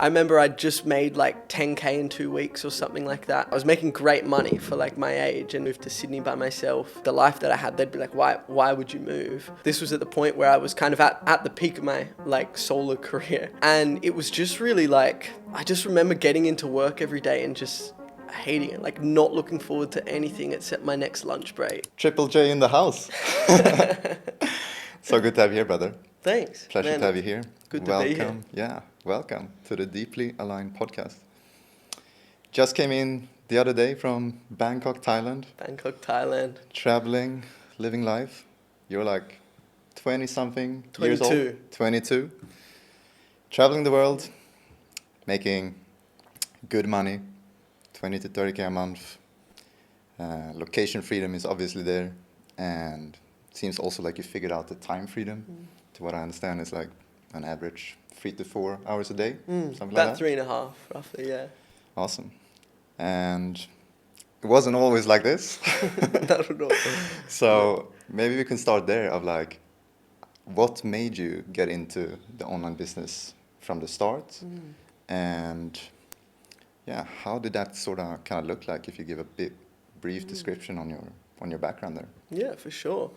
I remember I'd just made like 10K in 2 weeks or something like that. I was making great money for like my age and moved to Sydney by myself. The life that I had, they'd be like, why would you move? This was at the point where I was kind of at the peak of my like solar career. And it was just really like, I just remember getting into work every day and just hating it, like not looking forward to anything except my next lunch break. Triple J in the house. So good to have you here, brother. Thanks. Pleasure to have you here. Good to be here. Yeah, welcome to the Deeply Aligned podcast. Just came in the other day from Bangkok, Thailand. Bangkok, Thailand. Traveling, living life. You're like 20-something years 22. old. 22. Traveling the world, making good money, 20 to 30K a month. Location freedom is obviously there. And it seems also like you figured out the time freedom. To what I understand is like an average 3 to 4 hours a day, something like that. About 3.5, roughly, yeah. Awesome. And it wasn't always like this. Not at all. So maybe we can start there of like, what made you get into the online business from the start? And yeah, how did that sort of kind of look like if you give a brief description on your background there? Yeah, for sure.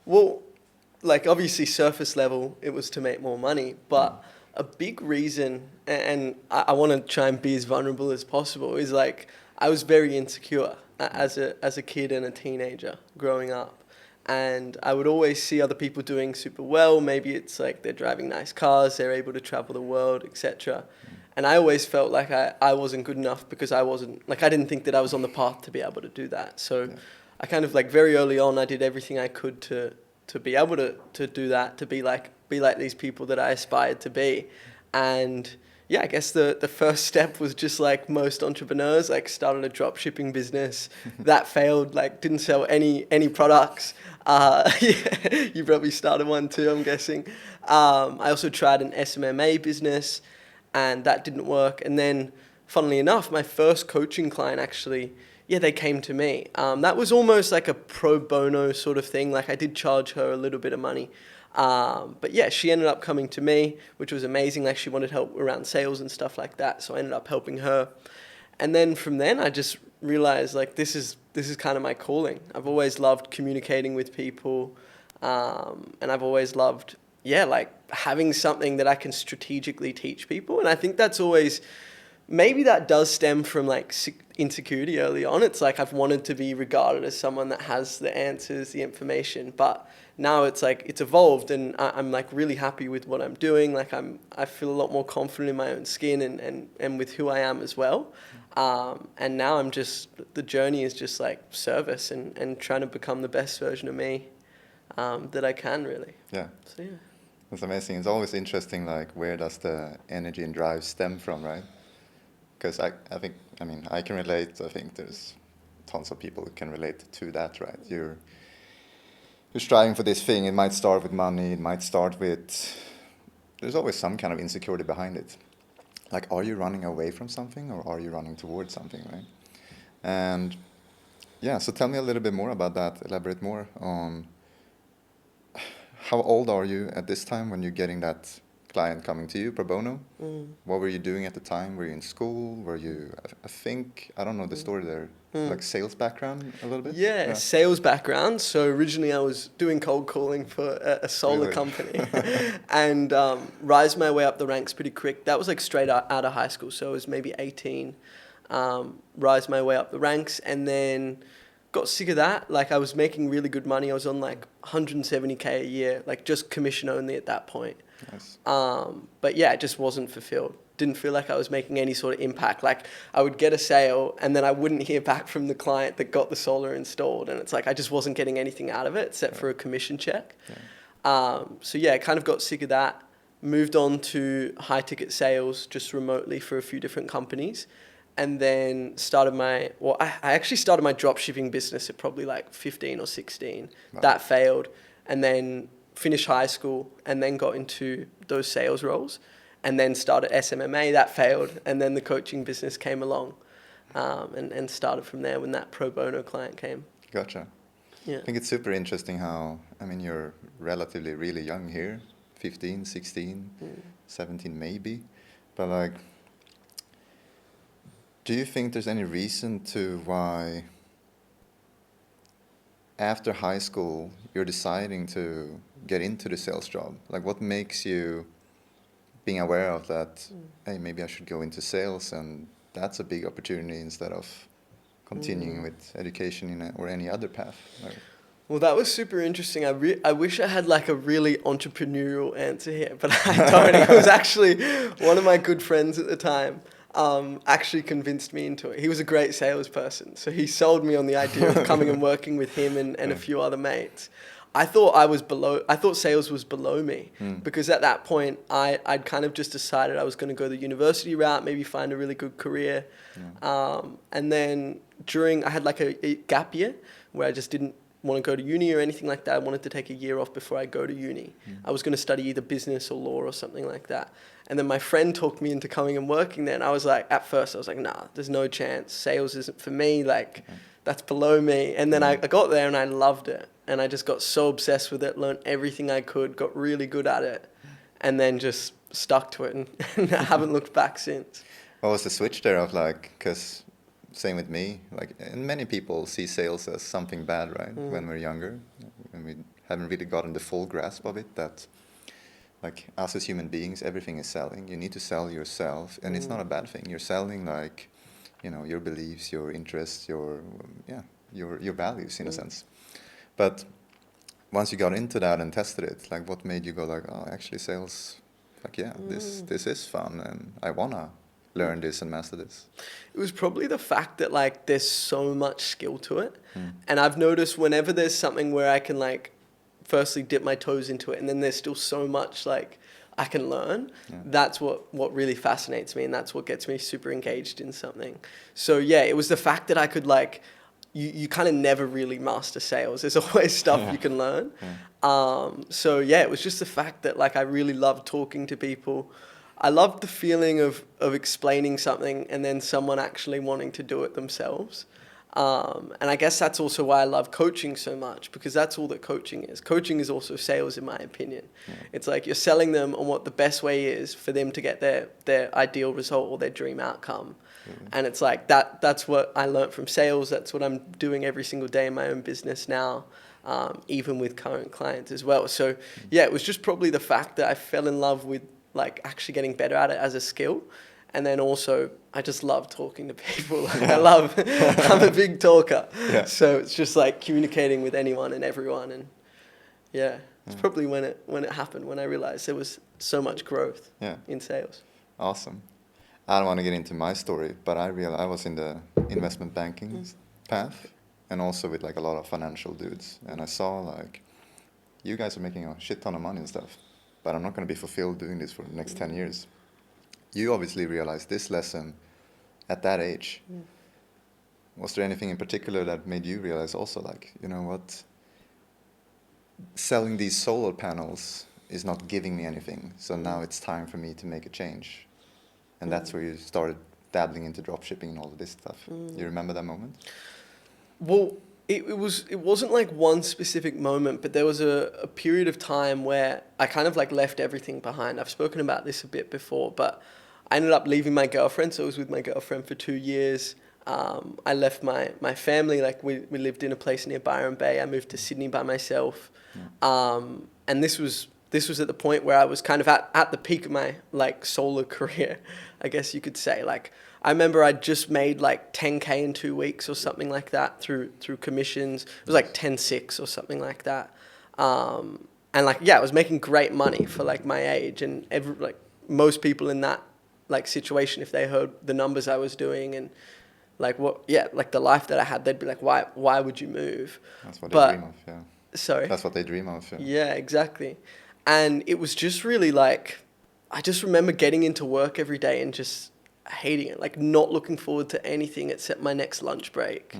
Well, like obviously surface level, it was to make more money, but a big reason, and I want to try and be as vulnerable as possible, is like I was very insecure as a kid and a teenager growing up. And I would always see other people doing super well. Maybe it's like they're driving nice cars, they're able to travel the world, etc. And I always felt like I wasn't good enough because I didn't think that I was on the path to be able to do that. So I kind of like very early on, I did everything I could to be able to do that, to be like these people that I aspired to be. And yeah, I guess the first step was just like most entrepreneurs, like started a drop shipping business that failed, like didn't sell any products. Yeah, you probably started one too, I'm guessing. I also tried an SMMA business and that didn't work. And then funnily enough, my first coaching client actually, they came to me. That was almost like a pro bono sort of thing. Like I did charge her a little bit of money. But yeah, she ended up coming to me, which was amazing. Like she wanted help around sales and stuff like that. So I ended up helping her. And then from then I just realized like this is kind of my calling. I've always loved communicating with people. And I've always loved, like having something that I can strategically teach people. And I think that's always, maybe that does stem from like insecurity early on. It's like I've wanted to be regarded as someone that has the answers, the information, but now it's like it's evolved and I'm like really happy with what I'm doing. Like I feel a lot more confident in my own skin and with who I am as well. And now the journey is just like service and trying to become the best version of me that I can really. Yeah. So yeah. That's amazing. It's always interesting, like where does the energy and drive stem from, right? Because I can relate. I think there's tons of people who can relate to that, right? You're striving for this thing. It might start with money. It might start with... There's always some kind of insecurity behind it. Like, are you running away from something or are you running towards something, right? And yeah, so tell me a little bit more about that. Elaborate more on how old are you at this time when you're getting that client coming to you pro bono? What were you doing at the time? Were you in school? Were you, I don't know the story there, like sales background a little bit? Yeah, sales background. So originally I was doing cold calling for a solar company and rise my way up the ranks pretty quick. That was like straight out of high school. So I was maybe 18, rise my way up the ranks and then got sick of that. Like I was making really good money. I was on like 170K a year, like just commission only at that point. Nice. But yeah, it just wasn't fulfilled. Didn't feel like I was making any sort of impact. Like I would get a sale and then I wouldn't hear back from the client that got the solar installed. And it's like, I just wasn't getting anything out of it except for a commission check. Yeah. So yeah, I kind of got sick of that. Moved on to high ticket sales just remotely for a few different companies. And then I actually started my drop shipping business at probably like 15 or 16. Wow. That failed. And then finished high school and then got into those sales roles and then started SMMA. That failed. And then the coaching business came along and started from there when that pro bono client came. Gotcha. Yeah. I think it's super interesting how, you're relatively really young here, 15, 16, 17 maybe. But like Do you think there's any reason to why after high school you're deciding to get into the sales job? Like what makes you being aware of that, hey, maybe I should go into sales, and that's a big opportunity instead of continuing with education or any other path? Like, Well, that was super interesting. I wish I had like a really entrepreneurial answer here, but I don't. It was actually one of my good friends at the time actually convinced me into it. He was a great salesperson, so he sold me on the idea of coming and working with him and a few other mates. I thought sales was below me because at that point I'd kind of just decided I was going to go the university route, maybe find a really good career. And then I had like a gap year where I just didn't want to go to uni or anything like that. I wanted to take a year off before I go to uni. I was going to study either business or law or something like that. And then my friend talked me into coming and working there. And I was like, at first I was like, nah, there's no chance. Sales isn't for me. Like that's below me. And then I got there and I loved it. And I just got so obsessed with it, learned everything I could, got really good at it, and then just stuck to it and I haven't looked back since. what was the switch there of like, because same with me, like, and many people see sales as something bad, right? When we're younger, and we haven't really gotten the full grasp of it, that like us as human beings, everything is selling. You need to sell yourself, and it's not a bad thing. You're selling like, your beliefs, your interests, your values in a sense. But once you got into that and tested it, like what made you go like, oh, actually sales, like, this is fun and I wanna learn this and master this? It was probably the fact that like there's so much skill to it. And I've noticed whenever there's something where I can like firstly dip my toes into it and then there's still so much like I can learn, that's what really fascinates me and that's what gets me super engaged in something. So yeah, it was the fact that I could like, you kind of never really master sales. There's always stuff you can learn. So yeah, it was just the fact that like I really loved talking to people. I loved the feeling of explaining something and then someone actually wanting to do it themselves. And I guess that's also why I love coaching so much, because that's all that coaching is. Coaching is also sales, in my opinion. It's like you're selling them on what the best way is for them to get their ideal result or their dream outcome. And it's like that's what I learned from sales. That's what I'm doing every single day in my own business now, even with current clients as well. So yeah, it was just probably the fact that I fell in love with like actually getting better at it as a skill. And then also I just love talking to people. I'm a big talker. So it's just like communicating with anyone and everyone. And yeah, it's probably when it happened, when I realized there was so much growth in sales. Awesome. I don't want to get into my story, but I realized I was in the investment banking path and also with like a lot of financial dudes. And I saw like, you guys are making a shit ton of money and stuff, but I'm not going to be fulfilled doing this for the next 10 years. You obviously realized this lesson at that age. Was there anything in particular that made you realize also like, you know what, selling these solar panels is not giving me anything, so now it's time for me to make a change? And that's where you started dabbling into dropshipping and all of this stuff. You remember that moment? Well, it wasn't like one specific moment, but there was a period of time where I kind of like left everything behind. I've spoken about this a bit before, but I ended up leaving my girlfriend. So I was with my girlfriend for 2 years. I left my family. Like we lived in a place near Byron Bay. I moved to Sydney by myself. And this was at the point where I was kind of at the peak of my like solar career, I guess you could say. Like I remember I just made like 10K in 2 weeks or something like that through commissions. It was like 10.6 or something like that. And like, yeah, I was making great money for like my age, and like most people in that like situation, if they heard the numbers I was doing and like like the life that I had, they'd be like, why would you move? That's what they dream of, yeah. Sorry? That's what they dream of, yeah. Yeah, exactly. And it was just really like, I just remember getting into work every day and just hating it, like not looking forward to anything except my next lunch break.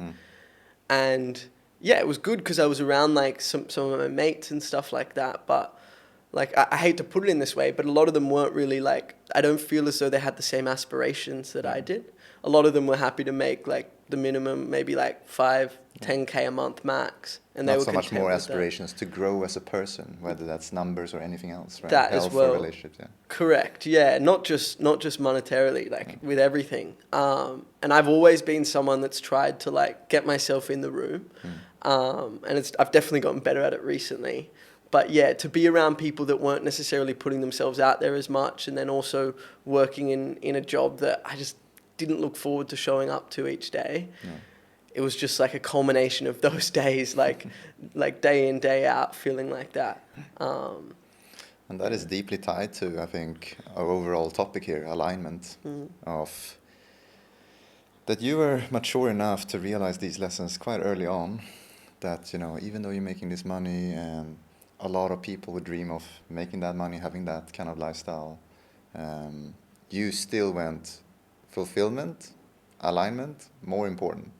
And yeah, it was good because I was around like some of my mates and stuff like that. But like, I hate to put it in this way, but a lot of them weren't really like, I don't feel as though they had the same aspirations that I did. A lot of them were happy to make like the minimum, maybe like 5, 10K a month max. And they Not were so much content more with aspirations to grow as a person, whether that's numbers or anything else, right? That as Health well. or relationships, yeah. Correct. Yeah. Not just monetarily, like with everything. And I've always been someone that's tried to like get myself in the room. And I've definitely gotten better at it recently. But yeah, to be around people that weren't necessarily putting themselves out there as much, and then also working in a job that I just didn't look forward to showing up to each day. No. It was just like a culmination of those days, like day in, day out, feeling like that. And that is deeply tied to, I think, our overall topic here, alignment, of that you were mature enough to realize these lessons quite early on, that, you know, even though you're making this money and a lot of people would dream of making that money, having that kind of lifestyle, you still went fulfillment, alignment, more important.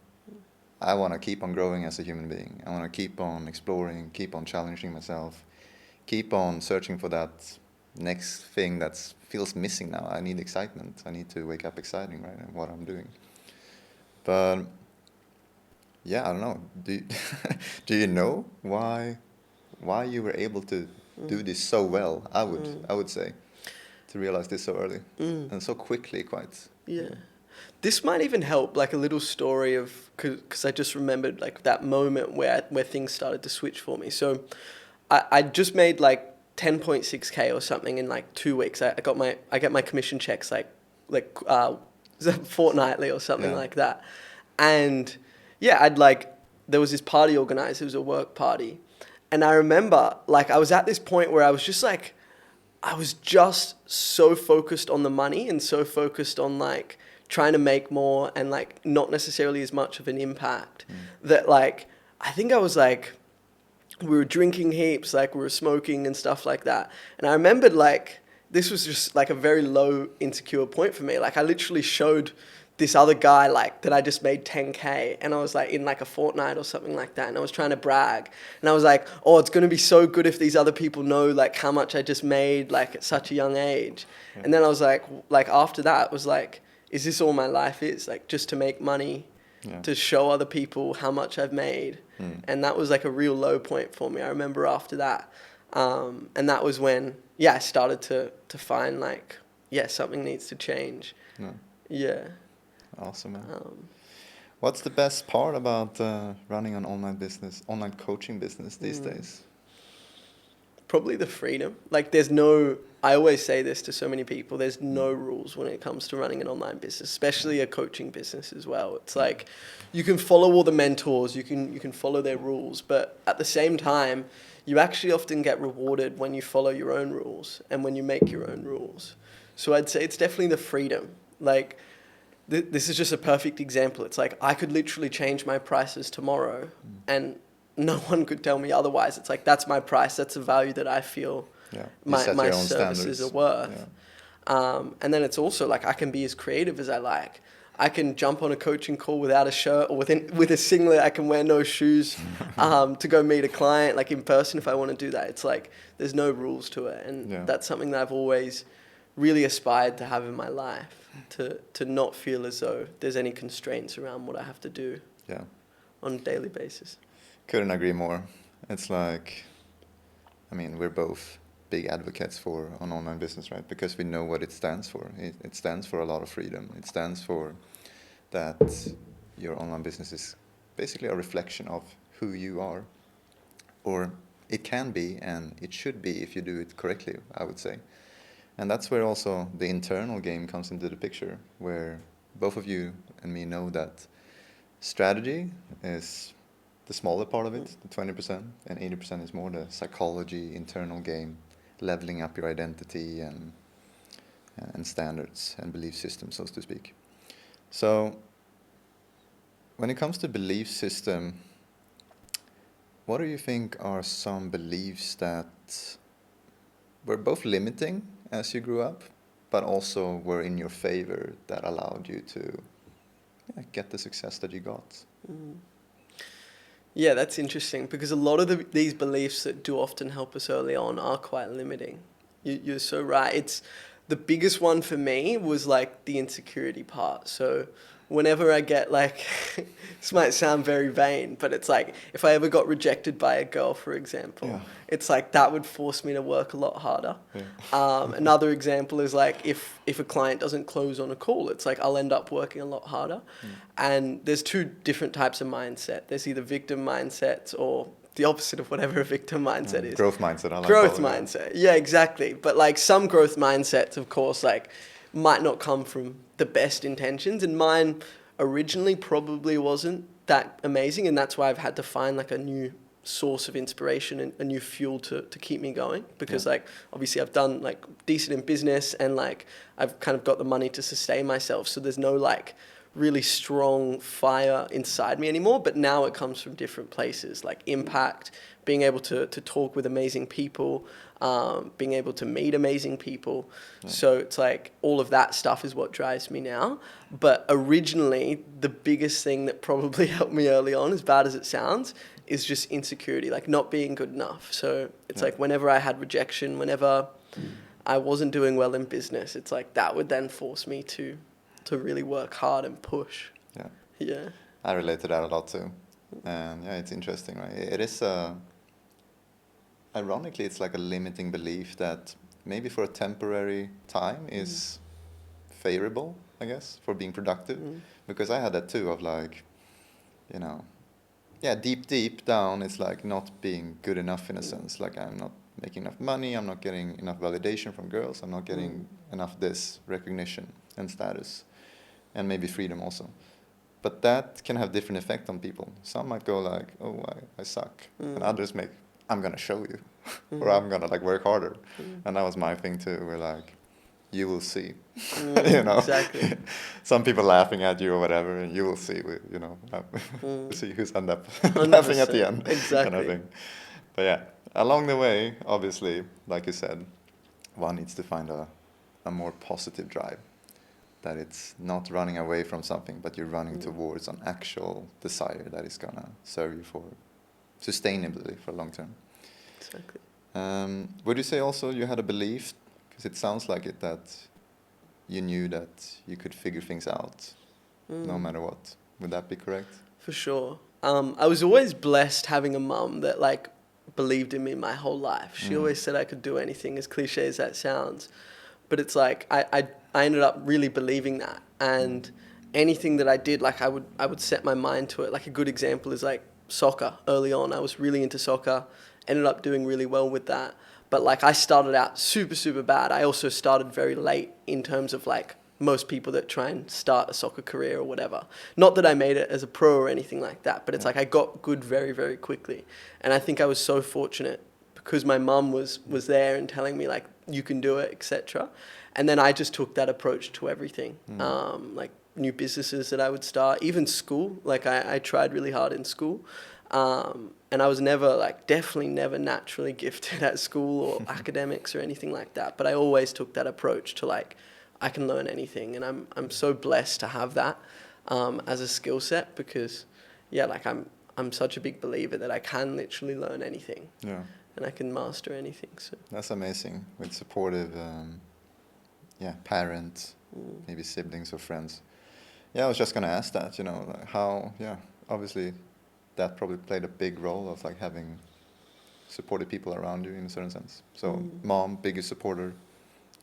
I want to keep on growing as a human being. I want to keep on exploring, keep on challenging myself, keep on searching for that next thing that feels missing now. I need excitement. I need to wake up exciting, right, in what I'm doing. But yeah, I don't know. Do you know why you were able to do this so well? I would say, to realize this so early and so quickly, quite. Yeah. This might even help, like a little story of, because I just remembered like that moment where things started to switch for me. So I just made like 10.6K or something in like 2 weeks. I get my commission checks like fortnightly or something like that. And yeah, there was this party organized. It was a work party. And I remember like I was at this point where I was just so focused on the money and so focused on like trying to make more and like not necessarily as much of an impact that like, I think I was like, we were drinking heaps, like we were smoking and stuff like that. And I remembered like, this was just like a very low insecure point for me. Like I literally showed this other guy like that I just made 10K and I was like in like a fortnight or something like that. And I was trying to brag and I was like, oh, it's going to be so good if these other people know like how much I just made like at such a young age. Yeah. And then I was like after that it was like, is this all my life is? Like just to make money, to show other people how much I've made. And that was like a real low point for me. I remember after that. And that was when, I started to find like, something needs to change. Yeah. Awesome, man. What's the best part about running an online coaching business these days? Probably the freedom. Like I always say this to so many people, there's no rules when it comes to running an online business, especially a coaching business as well. It's like you can follow all the mentors, you can follow their rules, but at the same time, you actually often get rewarded when you follow your own rules and when you make your own rules. So I'd say it's definitely the freedom. Like this is just a perfect example. It's like I could literally change my prices tomorrow and no one could tell me otherwise. It's like, that's my price. That's the value that I feel my services are worth. Yeah. And then it's also like, I can be as creative as I like. I can jump on a coaching call without a shirt or with a singlet. I can wear no shoes to go meet a client like in person if I want to do that. It's like, there's no rules to it. And that's something that I've always really aspired to have in my life, to not feel as though there's any constraints around what I have to do on a daily basis. Couldn't agree more. It's like, I mean, we're both big advocates for an online business, right? Because we know what it stands for. It stands for a lot of freedom. It stands for that your online business is basically a reflection of who you are. Or it can be, and it should be if you do it correctly, I would say. And that's where also the internal game comes into the picture, where both of you and me know that strategy is the smaller part of it, the 20%, and 80% is more the psychology, internal game, leveling up your identity and standards and belief systems, so to speak. So when it comes to belief system, what do you think are some beliefs that were both limiting as you grew up, but also were in your favor that allowed you to get the success that you got? Yeah, that's interesting because a lot of these beliefs that do often help us early on are quite limiting. You're so right. The biggest one for me was like the insecurity part. So whenever I get like, this might sound very vain, but it's like if I ever got rejected by a girl, for example, Yeah. it's like that would force me to work a lot harder. Yeah. Another example is like if a client doesn't close on a call, it's like I'll end up working a lot harder. And there's two different types of mindset. There's either victim mindsets or the opposite of whatever a victim mindset is. Growth mindset. I like Growth all of that. mindset. Yeah, exactly. But like some growth mindsets, of course, like might not come from the best intentions, and mine originally probably wasn't that amazing, and that's why I've had to find like a new source of inspiration and a new fuel to keep me going, because like obviously I've done like decent in business and like I've kind of got the money to sustain myself, so there's no like really strong fire inside me anymore. But now it comes from different places, like impact, being able to talk with amazing people, being able to meet amazing people. So it's like all of that stuff is what drives me now. But originally, the biggest thing that probably helped me early on, as bad as it sounds, is just insecurity, like not being good enough. So it's like whenever I had rejection, whenever I wasn't doing well in business, it's like that would then force me to really work hard and push. Yeah. Yeah. I relate to that a lot too. And yeah, it's interesting, right? It is, ironically, it's like a limiting belief that maybe for a temporary time is favorable, I guess, for being productive. Because I had that too, of like, you know, yeah, deep down, it's like not being good enough in a sense. Like I'm not making enough money, I'm not getting enough validation from girls, I'm not getting enough this recognition and status, and maybe freedom also. But that can have different effect on people. Some might go like, oh, I suck. And others make, I'm going to show you. Or I'm going to like work harder. And that was my thing too. We're like, you will see. You know? Exactly. Some people laughing at you or whatever, and you will see, you know, see who's end up laughing at the end. Exactly. Kind of thing. But yeah, along the way, obviously, like you said, one needs to find a more positive drive. That it's not running away from something, but you're running towards an actual desire that is gonna serve you for sustainably for long term. Exactly. Would you say also you had a belief, because it sounds like it, that you knew that you could figure things out no matter what? Would that be correct? For sure. I was always blessed having a mum that like believed in me my whole life. She always said I could do anything, as cliche as that sounds. But it's like I ended up really believing that, and anything that I did, like I would set my mind to it. Like a good example is like soccer. Early on, I was really into soccer, ended up doing really well with that. But like I started out super bad. I also started very late in terms of like most people that try and start a soccer career or whatever. Not that I made it as a pro or anything like that, but it's like I got good very quickly. And I think I was so fortunate because my mum was there and telling me like, you can do it, etc. And then I just took that approach to everything. Like new businesses that I would start, even school. Like I tried really hard in school. And I was definitely never naturally gifted at school or academics or anything like that. But I always took that approach to like, I can learn anything. And I'm so blessed to have that as a skill set, because yeah, like I'm such a big believer that I can literally learn anything. Yeah. And I can master anything. So That's amazing, with supportive parents, maybe siblings or friends. Yeah, I was just going to ask that, you know, like how, obviously that probably played a big role of like having supportive people around you in a certain sense. So mom, biggest supporter.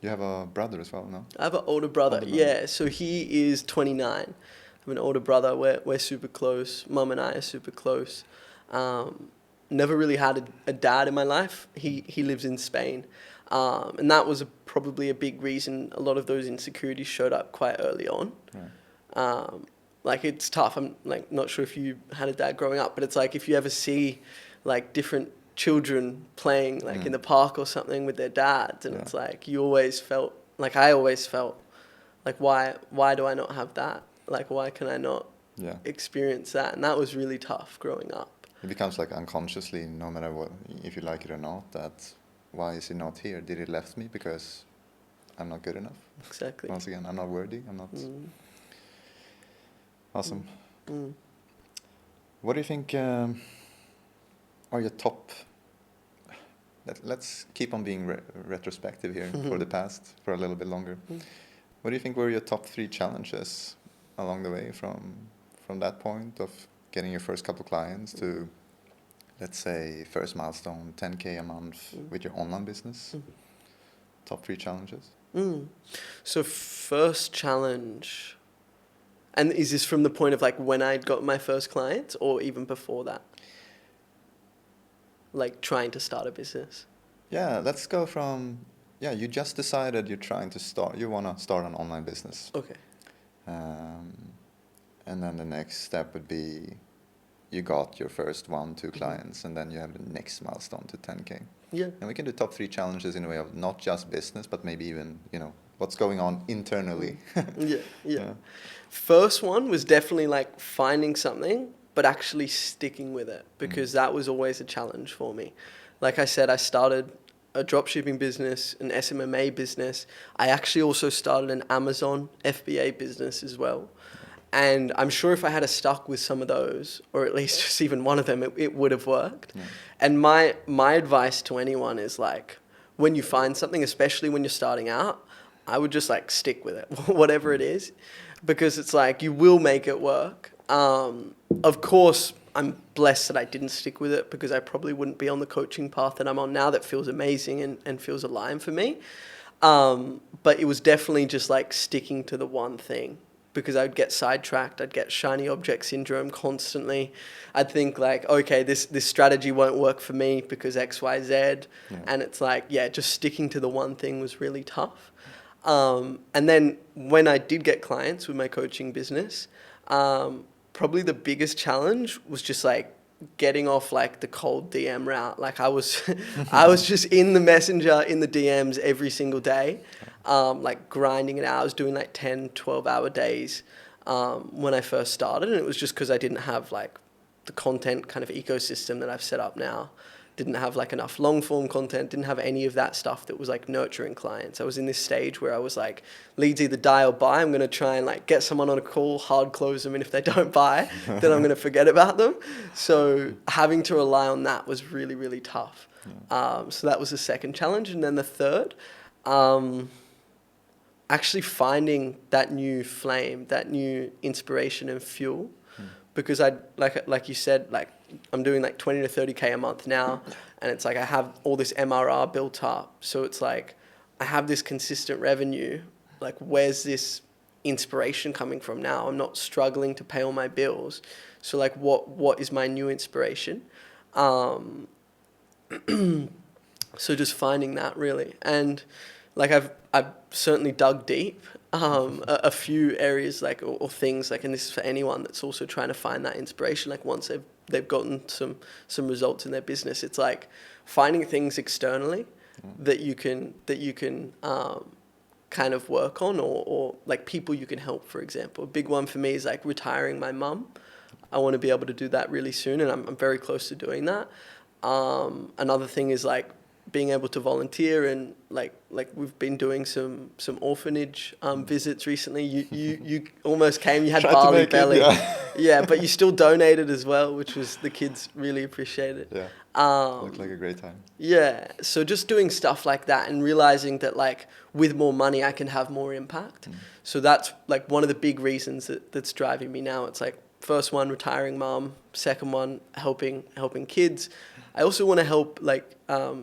You have a brother as well, no? I have an older brother. Yeah, so he is 29. I have an older brother. We're super close. Mum and I are super close. Never really had a dad in my life. He lives in Spain. And that was probably a big reason a lot of those insecurities showed up quite early on. Right. Like it's tough. I'm like not sure if you had a dad growing up, but it's like if you ever see like different children playing like in the park or something with their dads, and it's like I always felt like why do I not have that? Like why can I not experience that? And that was really tough growing up. It becomes like unconsciously, no matter what, if you like it or not, that why is he not here? Did he left me because I'm not good enough? Exactly. Once again, I'm not worthy. I'm not. Awesome. What do you think are your top? Let's keep on being retrospective here for the past for a little bit longer. What do you think were your top 3 challenges along the way from that point of getting your first couple clients to, let's say, first milestone, 10K a month with your online business? Top 3 challenges? So first challenge, and is this from the point of like when I got my first client or even before that? Like trying to start a business? Yeah, let's go from, you just decided you want to start an online business. Okay. And then the next step would be you got your first 1-2 clients, and then you have the next milestone to 10K. Yeah. And we can do top 3 challenges in a way of not just business, but maybe even, what's going on internally. Yeah. First one was definitely like finding something, but actually sticking with it, because that was always a challenge for me. Like I said, I started a dropshipping business, an SMMA business. I actually also started an Amazon FBA business as well. And I'm sure if I had stuck with some of those, or at least just even one of them, it would have worked. Yeah. And my advice to anyone is like, when you find something, especially when you're starting out, I would just like stick with it, whatever it is, because it's like you will make it work. Of course, I'm blessed that I didn't stick with it, because I probably wouldn't be on the coaching path that I'm on now that feels amazing and feels aligned for me. But it was definitely just like sticking to the one thing, because I'd get sidetracked. I'd get shiny object syndrome constantly. I'd think like, okay, this strategy won't work for me because X, Y, Z. Yeah. And it's like, just sticking to the one thing was really tough. And then when I did get clients with my coaching business, probably the biggest challenge was just like getting off like the cold DM route. Like I was just in the messenger, in the DMs every single day, like grinding it out. I was doing like 10, 12-hour days when I first started. And it was just because I didn't have like the content kind of ecosystem that I've set up now. Didn't have like enough long form content, didn't have any of that stuff that was like nurturing clients. I was in this stage where I was like, leads either die or buy. I'm going to try and like get someone on a call, hard close them. And if they don't buy, then I'm going to forget about them. So having to rely on that was really, really tough. So that was the second challenge. And then the third, actually finding that new flame, that new inspiration and fuel. Because I like you said, like I'm doing like 20 to 30K a month now, and it's like I have all this MRR built up. So it's like I have this consistent revenue. Like where's this inspiration coming from now? I'm not struggling to pay all my bills. So like what is my new inspiration? So just finding that really. And like I've certainly dug deep. A few areas like or things like, and this is for anyone that's also trying to find that inspiration. Like once they've gotten some results in their business, it's like finding things externally that you can kind of work on, or like people you can help. For example, a big one for me is like retiring my mum. I want to be able to do that really soon, and I'm very close to doing that. Another thing is like being able to volunteer, and like we've been doing some orphanage visits recently. You almost came. You had barley belly, but you still donated as well, which was the kids really appreciated. Yeah, looked like a great time. Yeah, so just doing stuff like that and realizing that like with more money I can have more impact. So that's like one of the big reasons that's driving me now. It's like first one, retiring mom. Second one, helping kids. I also want to help like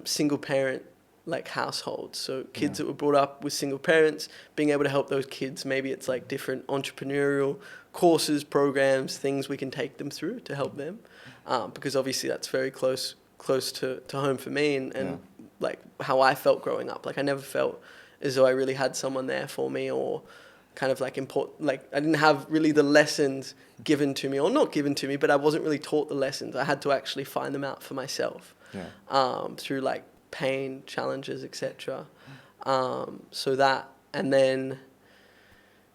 single parent like households. So kids that were brought up with single parents, being able to help those kids. Maybe it's like different entrepreneurial courses, programs, things we can take them through to help them. Because obviously that's very close to home for me and like how I felt growing up. Like I never felt as though I really had someone there for me, or kind of like important, like I didn't have really the lessons given to me, or not given to me, but I wasn't really taught the lessons. I had to actually find them out for myself through like pain, challenges, etc. So that, and then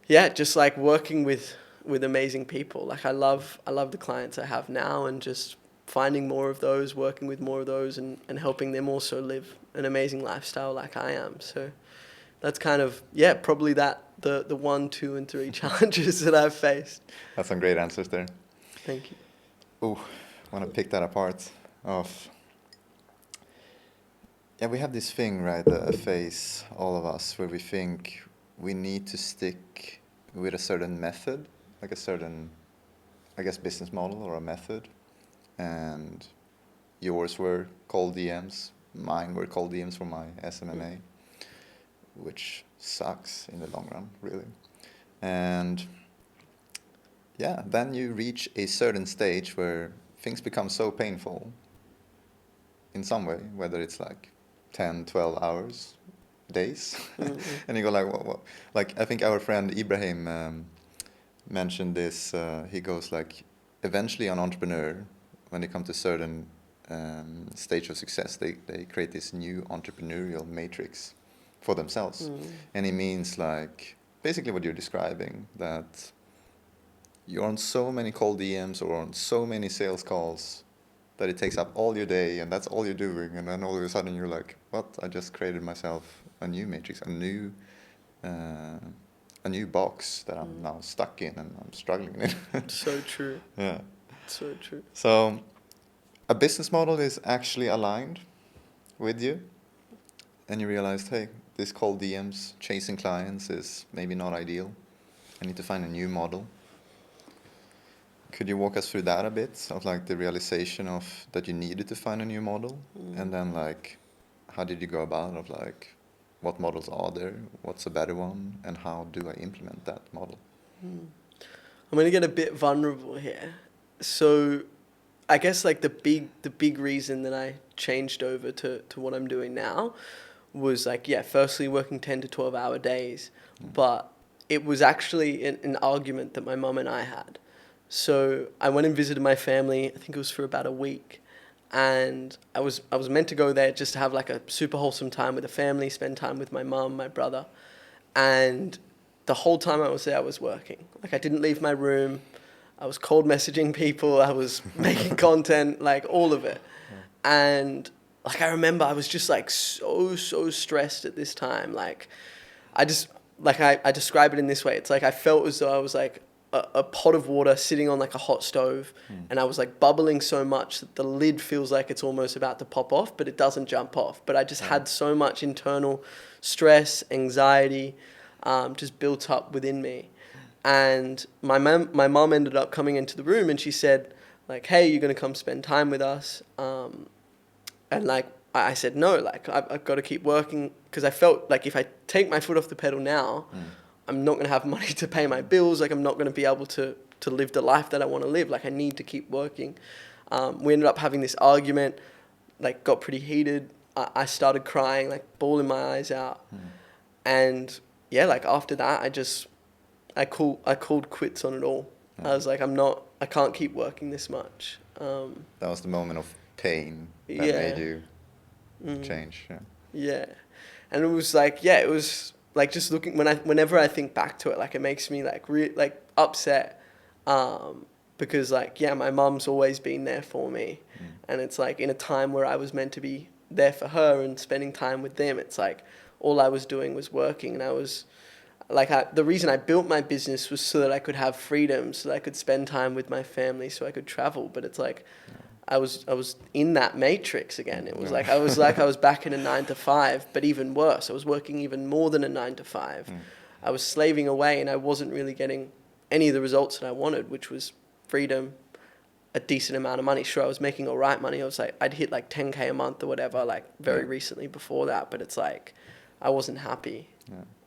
just like working with amazing people. Like I love the clients I have now, and just finding more of those, working with more of those, and helping them also live an amazing lifestyle like I am. So that's kind of probably the 1, 2, and 3 challenges that I've faced. That's some great answers there. Thank you. Oh, I want to pick that apart. We have this thing, right, a phase, all of us, where we think we need to stick with a certain method like a certain, I guess, business model or a method, and yours were cold DMs, mine were cold DMs for my SMMA, which sucks in the long run, really. And yeah, then you reach a certain stage where things become so painful in some way, whether it's like 10, 12 hours, days, and you go like, what? Like, I think our friend Ibrahim mentioned this, he goes like, eventually an entrepreneur, when they come to certain stage of success, they create this new entrepreneurial matrix for themselves. And it means like, basically what you're describing, that you're on so many cold DMs or on so many sales calls that it takes up all your day and that's all you're doing, and then all of a sudden you're like, what? I just created myself a new matrix, a new box that I'm now stuck in and I'm struggling in. So true. Yeah. So true. So a business model is actually aligned with you, and you realized, hey, this cold DMs, chasing clients is maybe not ideal. I need to find a new model. Could you walk us through that a bit, of like the realization of that you needed to find a new model, and then like, how did you go about it, of like, what models are there, what's a better one, and how do I implement that model? I'm going to get a bit vulnerable here. So I guess like the big reason that I changed over to what I'm doing now was like, yeah, firstly working 10 to 12 hour days, but it was actually an argument that my mum and I had. So I went and visited my family, I think it was for about a week, and I was meant to go there just to have like a super wholesome time with the family, spend time with my mum, my brother, and the whole time I was there I was working. Like I didn't leave my room, I was cold messaging people, I was making content, like all of it. And like I remember I was just like so stressed at this time. Like I describe it in this way. It's like I felt as though I was like a pot of water sitting on like a hot stove, and I was like bubbling so much that the lid feels like it's almost about to pop off, but it doesn't jump off. But I just had so much internal stress, anxiety, just built up within me. And my mom ended up coming into the room and she said like, hey, you're going to come spend time with us. And like, I said, no, like I've got to keep working, because I felt like if I take my foot off the pedal now, I'm not going to have money to pay my bills. Like I'm not going to be able to live the life that I want to live. Like I need to keep working. We ended up having this argument, like got pretty heated. I started crying, like bawling my eyes out. And yeah, like after that, I called quits on it all. I was like, I can't keep working this much. That was the moment of pain that made you change. Yeah. And it was like just looking, whenever I think back to it, like it makes me like upset, because like, yeah, my mum's always been there for me. And it's like in a time where I was meant to be there for her and spending time with them, it's like all I was doing was working. And I was like, the reason I built my business was so that I could have freedom, so that I could spend time with my family, so I could travel. But it's like, I was in that matrix again. It was like I was back in a 9-to-5, but even worse. I was working even more than a 9-to-5. I was slaving away, and I wasn't really getting any of the results that I wanted, which was freedom, a decent amount of money. Sure, I was making all right money. I was like, I'd hit like 10K a month or whatever, like very recently before that. But it's like, I wasn't happy.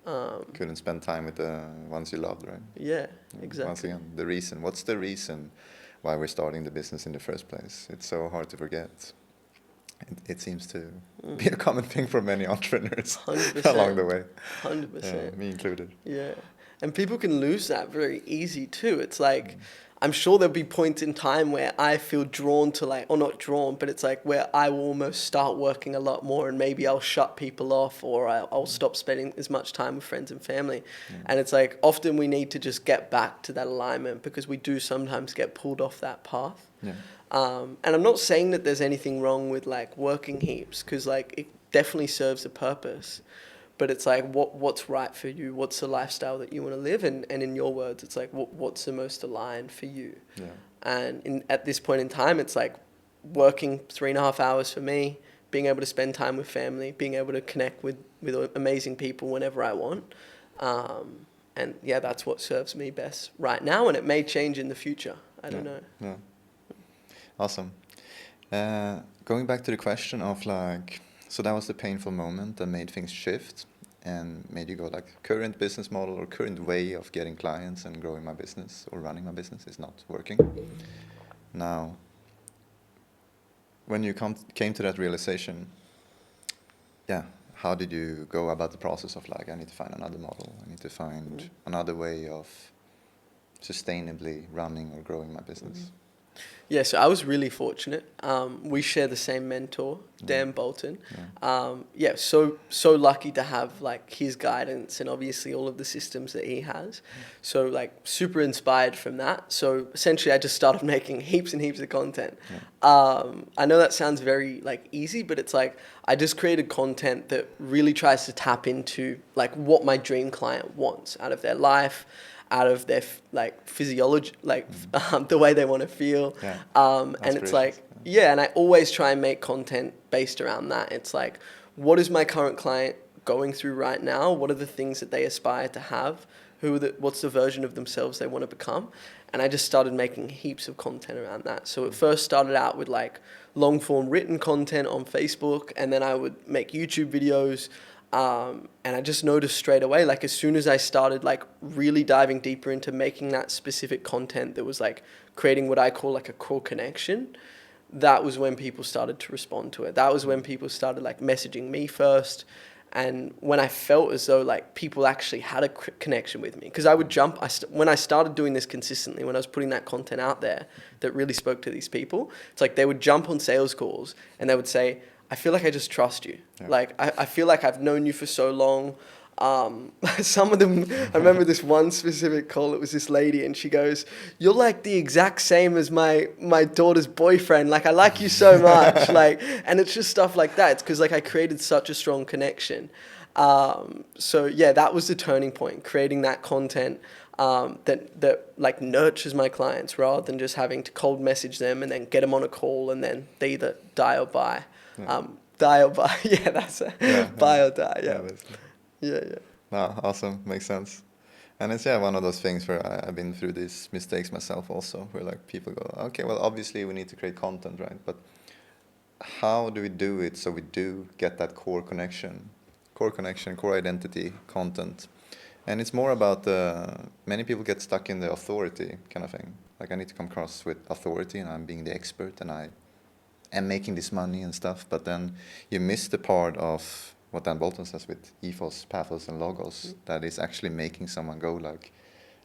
Couldn't spend time with the ones you loved, right? Yeah, exactly. Once again, what's the reason why we're starting the business in the first place? It's so hard to forget. It seems to be a common thing for many entrepreneurs 100%. along the way. 100%. Me included. Yeah. And people can lose that very easy too. It's like, I'm sure there'll be points in time where I feel drawn to like, or not drawn, but it's like where I will almost start working a lot more, and maybe I'll shut people off, or I'll stop spending as much time with friends and family. And it's like, often we need to just get back to that alignment, because we do sometimes get pulled off that path. And I'm not saying that there's anything wrong with like working heaps, because like it definitely serves a purpose. But it's like, what's right for you? What's the lifestyle that you want to live? And in your words, it's like, what's the most aligned for you? And at this point in time, it's like working 3.5 hours for me, being able to spend time with family, being able to connect with amazing people whenever I want. And yeah, that's what serves me best right now, and it may change in the future. I don't know. Yeah. Awesome. Going back to the question of like, so that was the painful moment that made things shift and made you go like, current business model or current way of getting clients and growing my business or running my business is not working. Now, when you came to that realization, yeah, how did you go about the process of like, I need to find another model, I need to find another way of sustainably running or growing my business? Yeah, so I was really fortunate. We share the same mentor, Dan Bolton. So lucky to have like his guidance and obviously all of the systems that he has. So like super inspired from that. So essentially I just started making heaps and heaps of content. I know that sounds very like easy, but it's like I just created content that really tries to tap into like what my dream client wants out of their life, out of their like physiology, like the way they want to feel. And it's like, and I always try and make content based around that. It's like, what is my current client going through right now? What are the things that they aspire to have? What's the version of themselves they want to become? And I just started making heaps of content around that. So it first started out with like long form written content on Facebook, and then I would make YouTube videos. And I just noticed straight away, like as soon as I started like really diving deeper into making that specific content that was like creating what I call like a core connection, that was when people started to respond to it. That was when people started like messaging me first. And when I felt as though like people actually had a connection with me, because I would jump, when I started doing this consistently, when I was putting that content out there that really spoke to these people, it's like they would jump on sales calls and they would say, I feel like I just trust you. Yeah. Like, I feel like I've known you for so long. Some of them, I remember this one specific call, it was this lady and she goes, you're like the exact same as my daughter's boyfriend. Like, I like you so much. Like, and it's just stuff like that. It's because like I created such a strong connection. So yeah, that was the turning point, creating that content that like nurtures my clients rather than just having to cold message them and then get them on a call and then they either die or buy. Die or buy. Yeah, that's it. Buy or die. Yeah. No, awesome. Makes sense. And it's one of those things where I've been through these mistakes myself also, where like people go, okay, well, obviously we need to create content, right? But how do we do it so we do get that core connection, core identity, content? And it's more about many people get stuck in the authority kind of thing. Like I need to come across with authority and I'm being the expert and I am making this money and stuff, but then you miss the part of what Dan Bolton says with ethos, pathos, and logos, that is actually making someone go like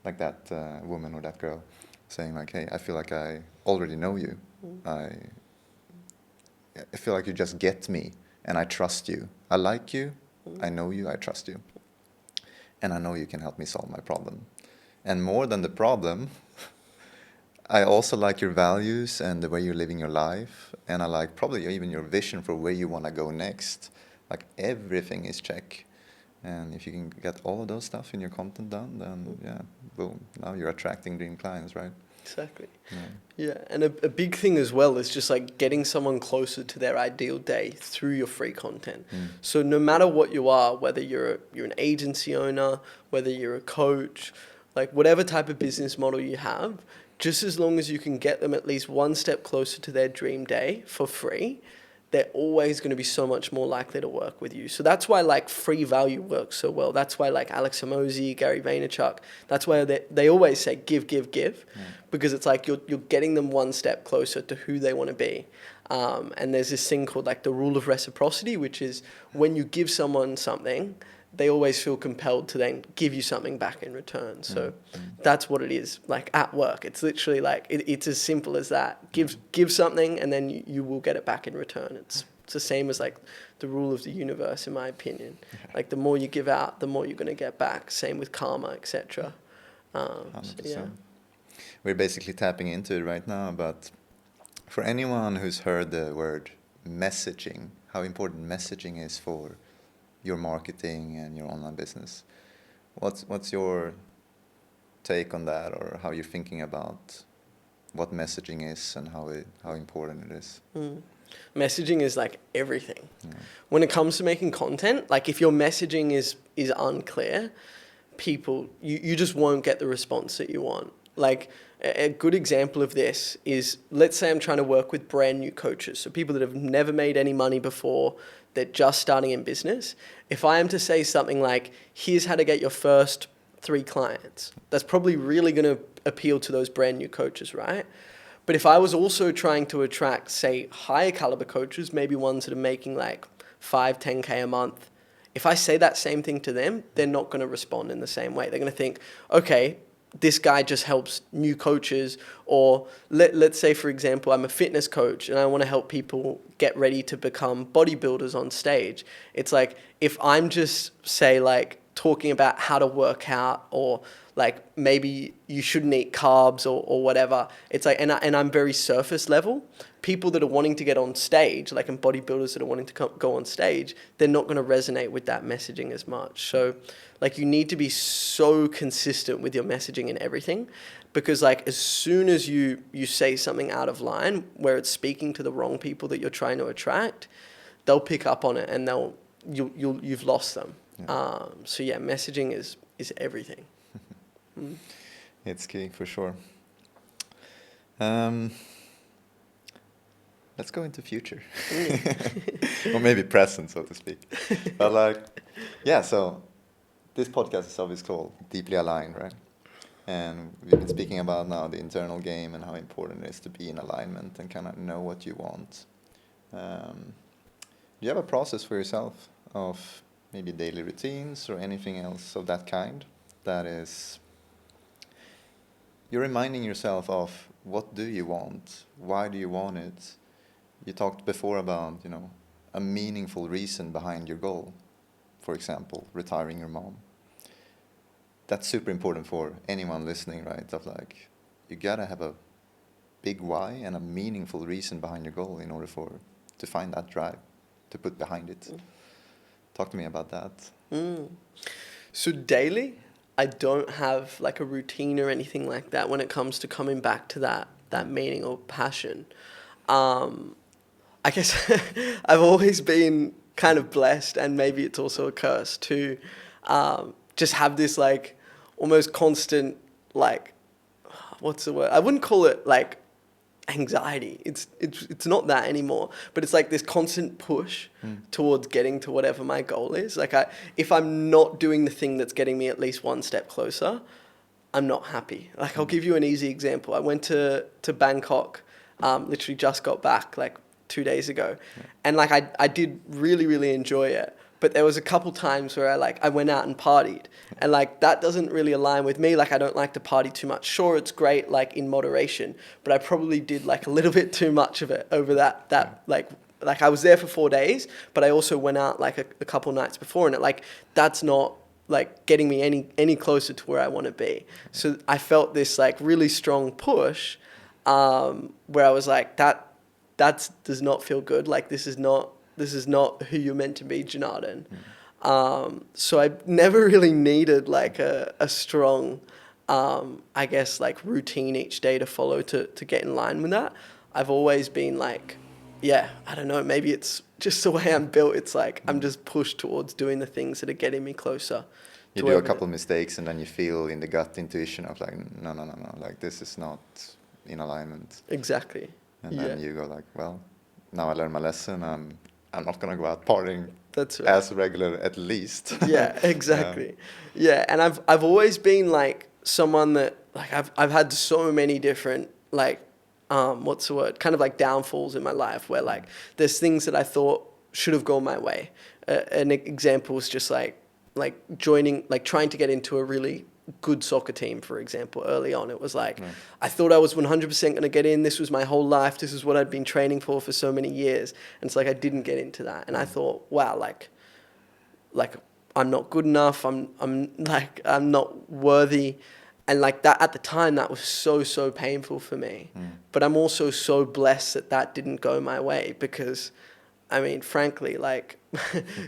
that woman or that girl, saying like, hey, I feel like I already know you. I feel like you just get me, and I trust you. I like you, I know you, I trust you. And I know you can help me solve my problem. And more than the problem, I also like your values and the way you're living your life. And I like probably even your vision for where you want to go next. Like everything is check. And if you can get all of those stuff in your content done, then boom, now you're attracting dream clients, right? Exactly. Yeah. And a big thing as well is just like getting someone closer to their ideal day through your free content. So no matter what you are, whether you're an agency owner, whether you're a coach, like whatever type of business model you have, just as long as you can get them at least one step closer to their dream day for free, they're always going to be so much more likely to work with you. So that's why like free value works so well. That's why like Alex Hormozi, Gary Vaynerchuk, that's why they always say give, because it's like you're getting them one step closer to who they want to be. And there's this thing called like the rule of reciprocity, which is when you give someone something, they always feel compelled to then give you something back in return. So that's what it is like at work. It's literally like, it's as simple as that. Give something and then you will get it back in return. It's the same as like the rule of the universe, in my opinion. Like the more you give out, the more you're going to get back. Same with karma, etc. We're basically tapping into it right now, but for anyone who's heard the word messaging, how important messaging is for your marketing and your online business. What's your take on that, or how you're thinking about what messaging is and how important it is? Messaging is like everything. When it comes to making content, like if your messaging is unclear, people, you just won't get the response that you want. Like a good example of this is, let's say I'm trying to work with brand new coaches, so people that have never made any money before, they're just starting in business. If I am to say something like, here's how to get your first 3 clients, that's probably really going to appeal to those brand new coaches, right? But if I was also trying to attract, say, higher caliber coaches, maybe ones that are making like 5, 10K a month, if I say that same thing to them, they're not going to respond in the same way. They're going to think, okay, this guy just helps new coaches. Or let's say, for example, I'm a fitness coach and I want to help people get ready to become bodybuilders on stage. It's like, if I'm just, say, like talking about how to work out, or like maybe you shouldn't eat carbs or whatever, it's like, and I'm very surface level. People that are wanting to get on stage, like in bodybuilders that are wanting to go on stage, they're not going to resonate with that messaging as much. So like, you need to be so consistent with your messaging and everything, because like as soon as you say something out of line where it's speaking to the wrong people that you're trying to attract, they'll pick up on it and you've lost them. Yeah. So yeah, messaging is everything. It's key for sure. Let's go into future. Or maybe present, so to speak. But like, yeah, so this podcast is obviously called Deeply Aligned, right? And we've been speaking about now the internal game and how important it is to be in alignment and kind of know what you want. Do you have a process for yourself of maybe daily routines or anything else of that kind that is, you're reminding yourself of what do you want? Why do you want it? You talked before about, a meaningful reason behind your goal. For example, retiring your mom. That's super important for anyone listening, right? Of like, you gotta have a big why and a meaningful reason behind your goal in order to find that drive, to put behind it. Talk to me about that. So daily, I don't have like a routine or anything like that when it comes to coming back to that meaning or passion. I guess I've always been kind of blessed, and maybe it's also a curse, to just have this like almost constant, like, what's the word? I wouldn't call it like anxiety. It's not that anymore, but it's like this constant push towards getting to whatever my goal is. Like if I'm not doing the thing that's getting me at least one step closer, I'm not happy. Like I'll give you an easy example. I went to Bangkok, literally just got back like 2 days ago. And like I did really, really enjoy it. But there was a couple times where I went out and partied, and like that doesn't really align with me. Like I don't like to party too much. Sure, it's great like in moderation, but I probably did like a little bit too much of it over that like I was there for 4 days, but I also went out like a couple nights before, and that's not like getting me any closer to where I want to be. So I felt this like really strong push, where I was like, that does not feel good. Like this is not who you're meant to be, Janardhan. So I never really needed like a strong, I guess like routine each day to follow to get in line with that. I've always been like, yeah, I don't know, maybe it's just the way I'm built. It's like I'm just pushed towards doing the things that are getting me closer. You do a couple of mistakes and then you feel in the gut intuition of like, no, like this is not in alignment. Exactly. And then you go like, well, now I learned my lesson. I'm not going to go out partying That's right. as regular, at least. Yeah, exactly. Yeah, and I've always been like someone that like I've had so many different like what's the word? Kind of like downfalls in my life where like there's things that I thought should have gone my way. An example was just like joining, like trying to get into a really good soccer team, for example. Early on, it was like I thought I was 100% going to get in. This was my whole life. This is what I'd been training for so many years, and it's like I didn't get into that. And I thought, wow, like I'm not good enough. I'm not worthy. And like that at the time, that was so painful for me. But I'm also so blessed that didn't go my way, because I mean, frankly, like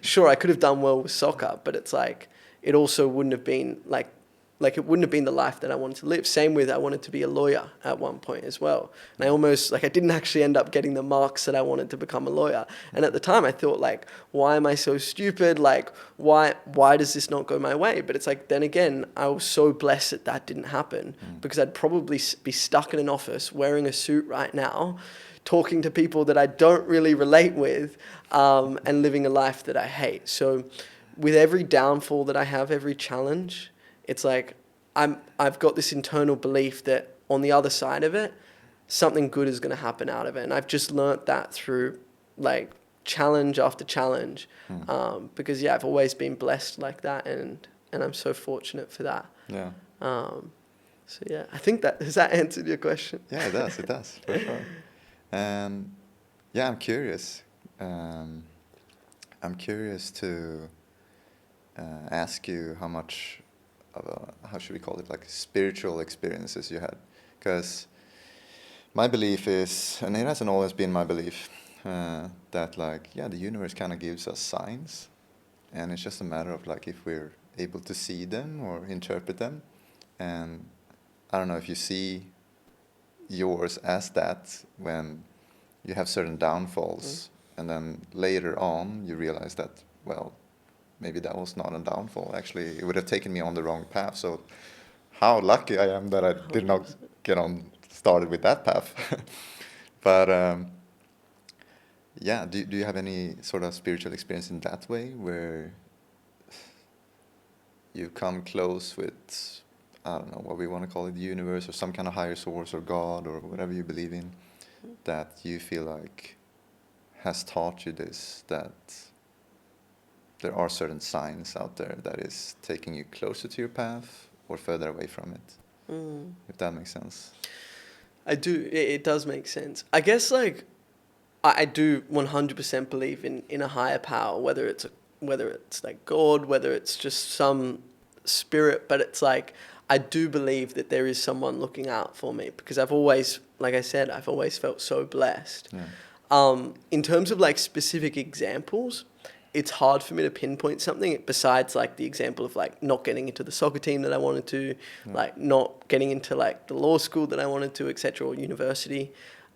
sure, I could have done well with soccer, but it's like it also wouldn't have been like like it wouldn't have been the life that I wanted to live. Same with I wanted to be a lawyer at one point as well. And I almost like I didn't actually end up getting the marks that I wanted to become a lawyer. And at the time I thought like, why am I so stupid? Like why does this not go my way? But it's like then again, I was so blessed that that didn't happen because I'd probably be stuck in an office wearing a suit right now, talking to people that I don't really relate with, and living a life that I hate. So with every downfall that I have, every challenge, it's like I've got this internal belief that on the other side of it, something good is going to happen out of it. And I've just learnt that through like challenge after challenge, because I've always been blessed like that, and I'm so fortunate for that. Yeah. So yeah, I think has that answered your question? Yeah, it does for sure. And yeah, I'm curious. I'm curious to ask you how much of a, how should we call it, like spiritual experiences you had. Because my belief is, and it hasn't always been my belief, that like, the universe kind of gives us signs. And it's just a matter of like if we're able to see them or interpret them. And I don't know if you see yours as that when you have certain downfalls, and then later on you realize that, well, maybe that was not a downfall. Actually, it would have taken me on the wrong path. So how lucky I am that I did not get on started with that path. But do you have any sort of spiritual experience in that way where you come close with, I don't know what we want to call it, the universe or some kind of higher source or God or whatever you believe in, that you feel like has taught you this, that there are certain signs out there that is taking you closer to your path or further away from it? If that makes sense. I do. It does make sense. I guess like I do 100% believe in a higher power, whether it's like God, whether it's just some spirit, but it's like I do believe that there is someone looking out for me, because I've always, like I said, I've always felt so blessed. In terms of like specific examples, it's hard for me to pinpoint something besides like the example of like not getting into the soccer team that I wanted to, like not getting into like the law school that I wanted to, etc., or university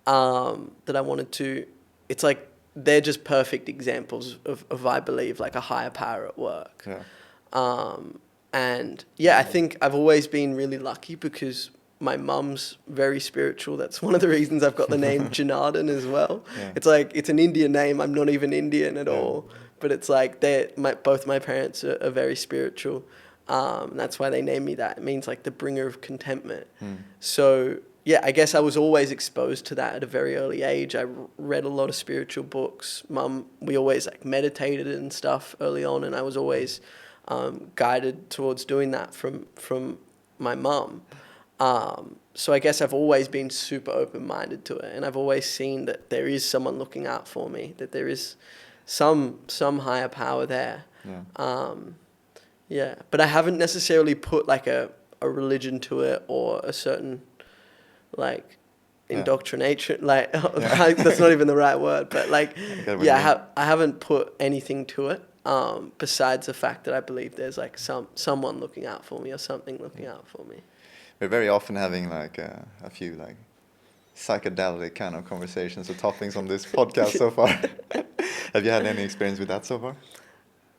that I wanted to. It's like they're just perfect examples of I believe like a higher power at work. And I think I've always been really lucky because my mum's very spiritual. That's one of the reasons I've got the name Janardhan as well. It's like, it's an Indian name. I'm not even Indian at all. But it's like both my parents are very spiritual. And that's why they named me that. It means like the bringer of contentment. So I guess I was always exposed to that at a very early age. I read a lot of spiritual books. We always like meditated and stuff early on, and I was always guided towards doing that from my mum. So I guess I've always been super open-minded to it, and I've always seen that there is someone looking out for me, that there is some higher power there. But I haven't necessarily put like a religion to it or a certain like indoctrination, like that's not even the right word, but like I haven't put anything to it besides the fact that I believe there's like someone looking out for me or something looking out for me. We're very often having like a few like psychedelic kind of conversations or topics on this podcast so far. Have you had any experience with that so far?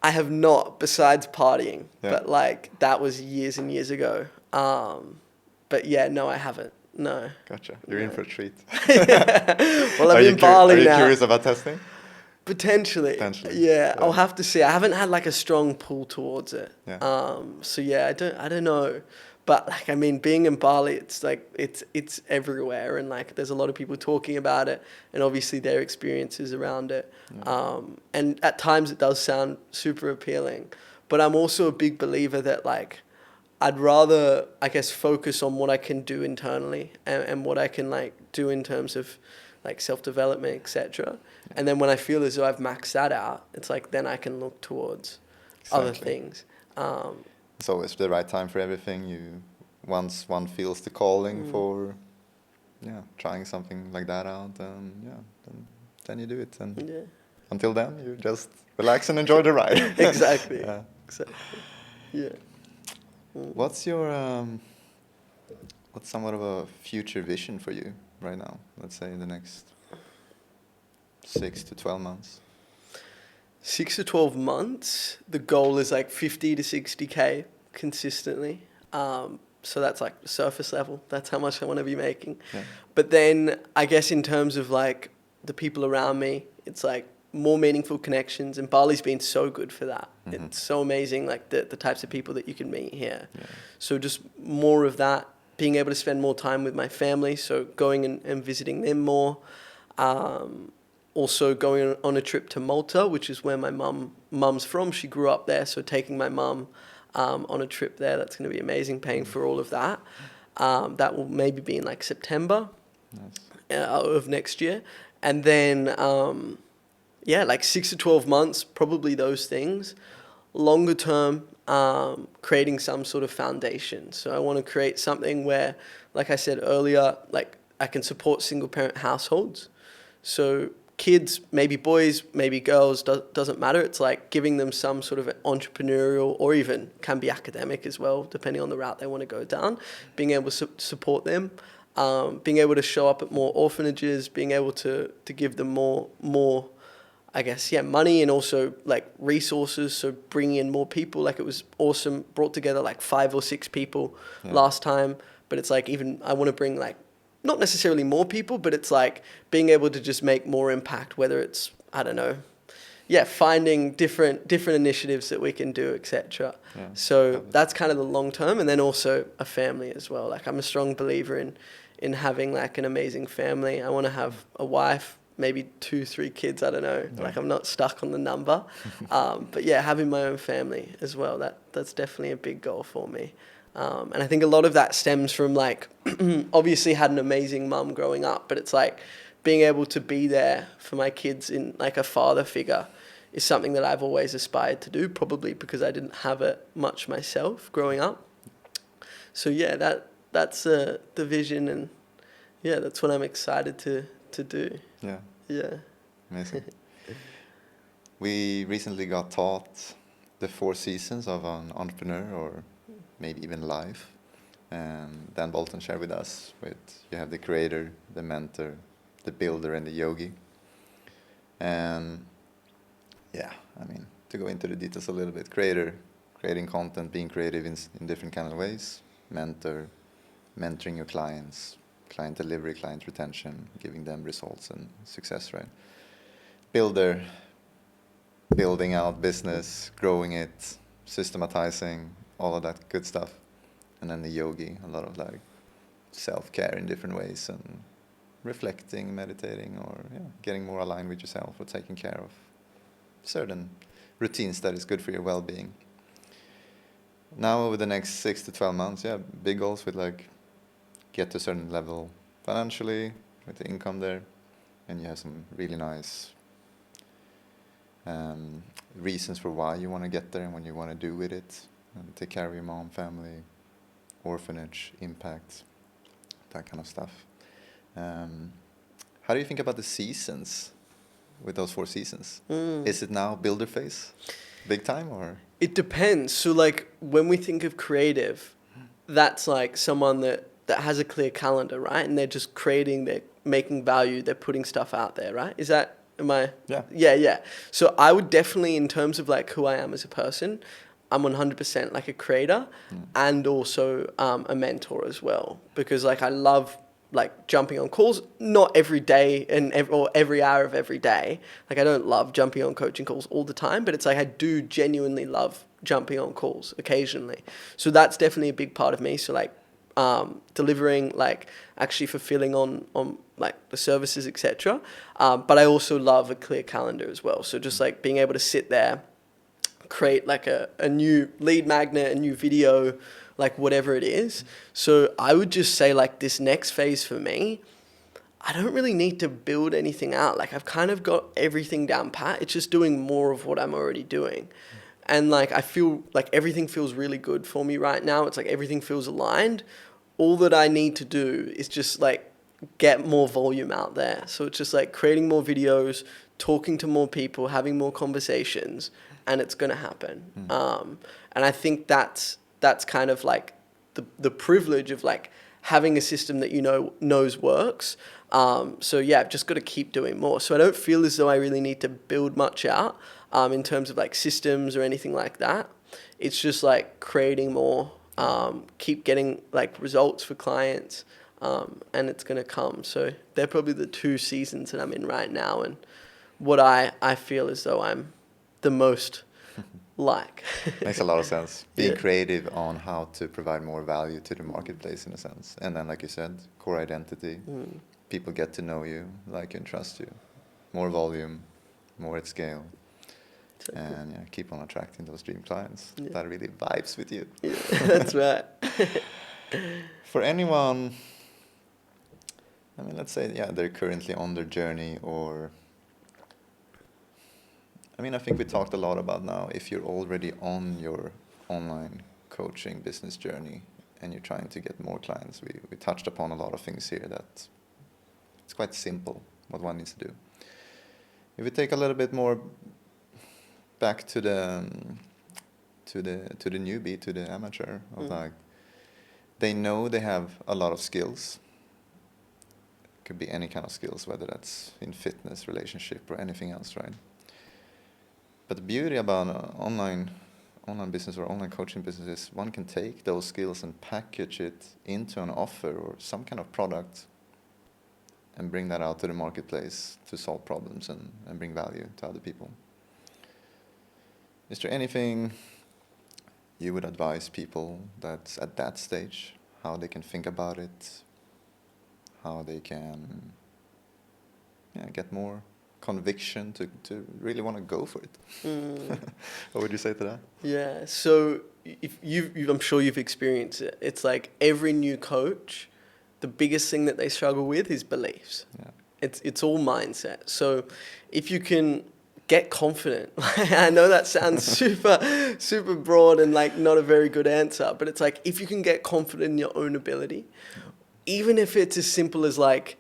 I have not, besides partying, but like that was years and years ago. But no, I haven't. No. Gotcha. You're in for a treat. Well, I'm in Bali now. Are you curious about testing? Potentially. Yeah, I'll have to see. I haven't had like a strong pull towards it. So I don't know. But like, I mean, being in Bali, it's like it's everywhere, and like there's a lot of people talking about it, and obviously their experiences around it. And at times it does sound super appealing, but I'm also a big believer that like I'd rather, I guess, focus on what I can do internally and what I can like do in terms of like self-development, etc. And then when I feel as though I've maxed that out, it's like then I can look towards other things. It's always the right time for everything. Once one feels the calling for, trying something like that out, then you do it. And until then, you just relax and enjoy the ride. Exactly. Exactly. What's your what's somewhat of a future vision for you right now? Let's say in the next 6 to 12 months. 6 to 12 months, the goal is like 50 to 60K consistently. So that's like the surface level. That's how much I want to be making. Yeah. But then I guess in terms of like the people around me, it's like more meaningful connections. And Bali's been so good for that. Mm-hmm. It's so amazing, like the types of people that you can meet here. Yeah. So just more of that, being able to spend more time with my family. So going and visiting them more. Also going on a trip to Malta, which is where my mum's from. She grew up there, so taking my mum on a trip there, that's going to be amazing, paying for all of that. That will maybe be in like September of next year. And then, like 6 to 12 months, probably those things. Longer term, creating some sort of foundation. So I want to create something where, like I said earlier, like I can support single parent households. So kids, maybe boys, maybe girls, doesn't matter. It's like giving them some sort of entrepreneurial, or even can be academic as well, depending on the route they want to go down, being able to support them, being able to show up at more orphanages, being able to give them more, I guess, money, and also like resources. So bringing in more people, like it was awesome, brought together like 5 or 6 people last time, but it's like even I want to bring like, not necessarily more people, but it's like being able to just make more impact, whether it's, I don't know, finding different initiatives that we can do, etc. Yeah. So that's kind of the long term. And then also a family as well. Like I'm a strong believer in having like an amazing family. I want to have a wife, maybe 2-3 kids, I don't know. Yeah. Like I'm not stuck on the number. But having my own family as well, that's definitely a big goal for me. And I think a lot of that stems from like, obviously had an amazing mum growing up, but it's like being able to be there for my kids in like a father figure is something that I've always aspired to do, probably because I didn't have it much myself growing up. So that's the vision, and that's what I'm excited to do. Yeah. Yeah. Amazing. We recently got taught the 4 seasons of an entrepreneur, or maybe even life. And Dan Bolton shared with us you have the creator, the mentor, the builder, and the yogi. And to go into the details a little bit, creator, creating content, being creative in different kind of ways. Mentor, mentoring your clients, client delivery, client retention, giving them results and success, right? Builder, building out business, growing it, systematizing, all of that good stuff. And then the yogi, a lot of like self-care in different ways, and reflecting, meditating, or getting more aligned with yourself, or taking care of certain routines that is good for your well-being. Now over the next 6 to 12 months, big goals with like get to a certain level financially with the income there, and you have some really nice reasons for why you want to get there and what you want to do with it. Take care of your mom, family, orphanage, impact, that kind of stuff. How do you think about the seasons with those 4 seasons? Is it now builder phase, big time, or? It depends. So like when we think of creative, that's like someone that has a clear calendar, right? And they're just creating, they're making value, they're putting stuff out there, right? Am I? Yeah. Yeah. So I would definitely, in terms of like who I am as a person, I'm 100% like a creator and also a mentor as well, because like I love like jumping on calls, not every day or every hour of every day. Like I don't love jumping on coaching calls all the time, but it's like I do genuinely love jumping on calls occasionally. So that's definitely a big part of me. So like delivering, like actually fulfilling on like the services, etc. But I also love a clear calendar as well. So just like being able to sit there, create like a new lead magnet, a new video, like whatever it is. So I would just say like this next phase for me, I don't really need to build anything out. Like I've kind of got everything down pat. It's just doing more of what I'm already doing. And like I feel like everything feels really good for me right now. It's like everything feels aligned. All that I need to do is just like get more volume out there. So it's just like creating more videos, talking to more people, having more conversations, and it's going to happen. And I think that's that's kind of like the privilege of like having a system that knows works. So yeah, I've just got to keep doing more. So I don't feel as though I really need to build much out in terms of like systems or anything like that. It's just like creating more, keep getting like results for clients, and it's going to come. So they're probably the two seasons that I'm in right now, and what I feel as though I'm the most like. Makes a lot of sense. Being Yeah. creative on how to provide more value to the marketplace in a sense. And then, like you said, core identity. People get to know you, like you and trust you. More volume, more at scale. Exactly. And yeah, keep on attracting those dream clients. Yeah. That really vibes with you. Yeah, that's right. For anyone, I mean, let's say, yeah, they're currently on their journey, or I mean, I think we talked a lot about now, if you're already on your online coaching business journey and you're trying to get more clients, we touched upon a lot of things here that it's quite simple what one needs to do. If we take a little bit more back to the newbie, to the amateur, of like, they know they have a lot of skills. It could be any kind of skills, whether that's in fitness, relationship, or anything else, right? But the beauty about online business or online coaching business is one can take those skills and package it into an offer or some kind of product and bring that out to the marketplace to solve problems and bring value to other people. Is there anything you would advise people that's at that stage, how they can think about it, how they can get more conviction to really want to go for it? What would you say to that? Yeah, so if I'm sure you've experienced it. It's like every new coach, the biggest thing that they struggle with is beliefs. Yeah. It's all mindset. So if you can get confident, I know that sounds super broad and like not a very good answer, but it's like if you can get confident in your own ability, even if it's as simple as like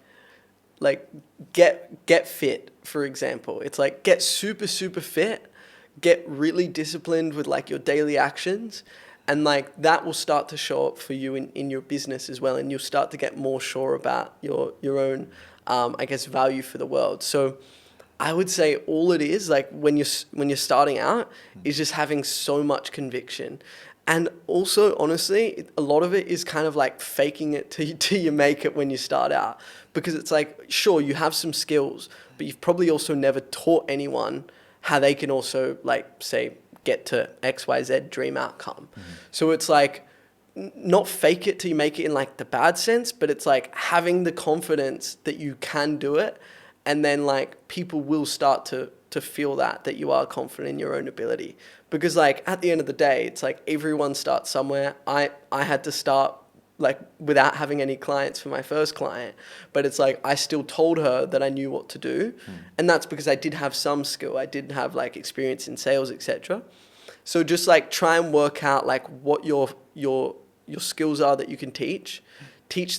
get fit, for example. It's like get super fit, get really disciplined with like your daily actions, and like that will start to show up for you in your business as well, and you'll start to get more sure about your own I guess value for the world. So I would say all it is, like when you're starting out, is just having so much conviction. And also, honestly, a lot of it is kind of like faking it till you make it when you start out. Because it's like, sure, you have some skills, but you've probably also never taught anyone how they can also, like, say, get to XYZ dream outcome. So it's like, not fake it till you make it in like the bad sense, but it's like having the confidence that you can do it. And then like people will start to feel that you are confident in your own ability. Because like at the end of the day, it's like everyone starts somewhere. I had to start like without having any clients for my first client, but it's like I still told her that I knew what to do. And that's because I did have some skill. I did have like experience in sales, etc. So just like try and work out like what your skills are that you can teach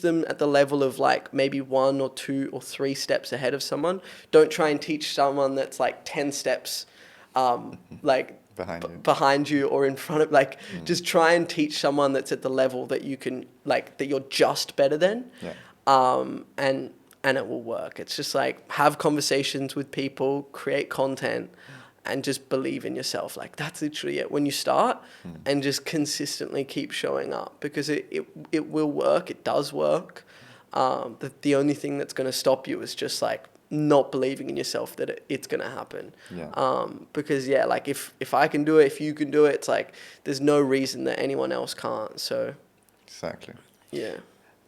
them at the level of like maybe 1 or 2 or 3 steps ahead of someone. Don't try and teach someone that's like 10 steps like behind you or in front of, like just try and teach someone that's at the level that you can, like, that you're just better than. And it will work. It's just like have conversations with people, create content, and just believe in yourself. Like that's literally it when you start, and just consistently keep showing up, because it will work. It does work. The only thing that's going to stop you is just like not believing in yourself that it's going to happen. Because yeah, like if I can do it, if you can do it, it's like there's no reason that anyone else can't. So exactly. Yeah.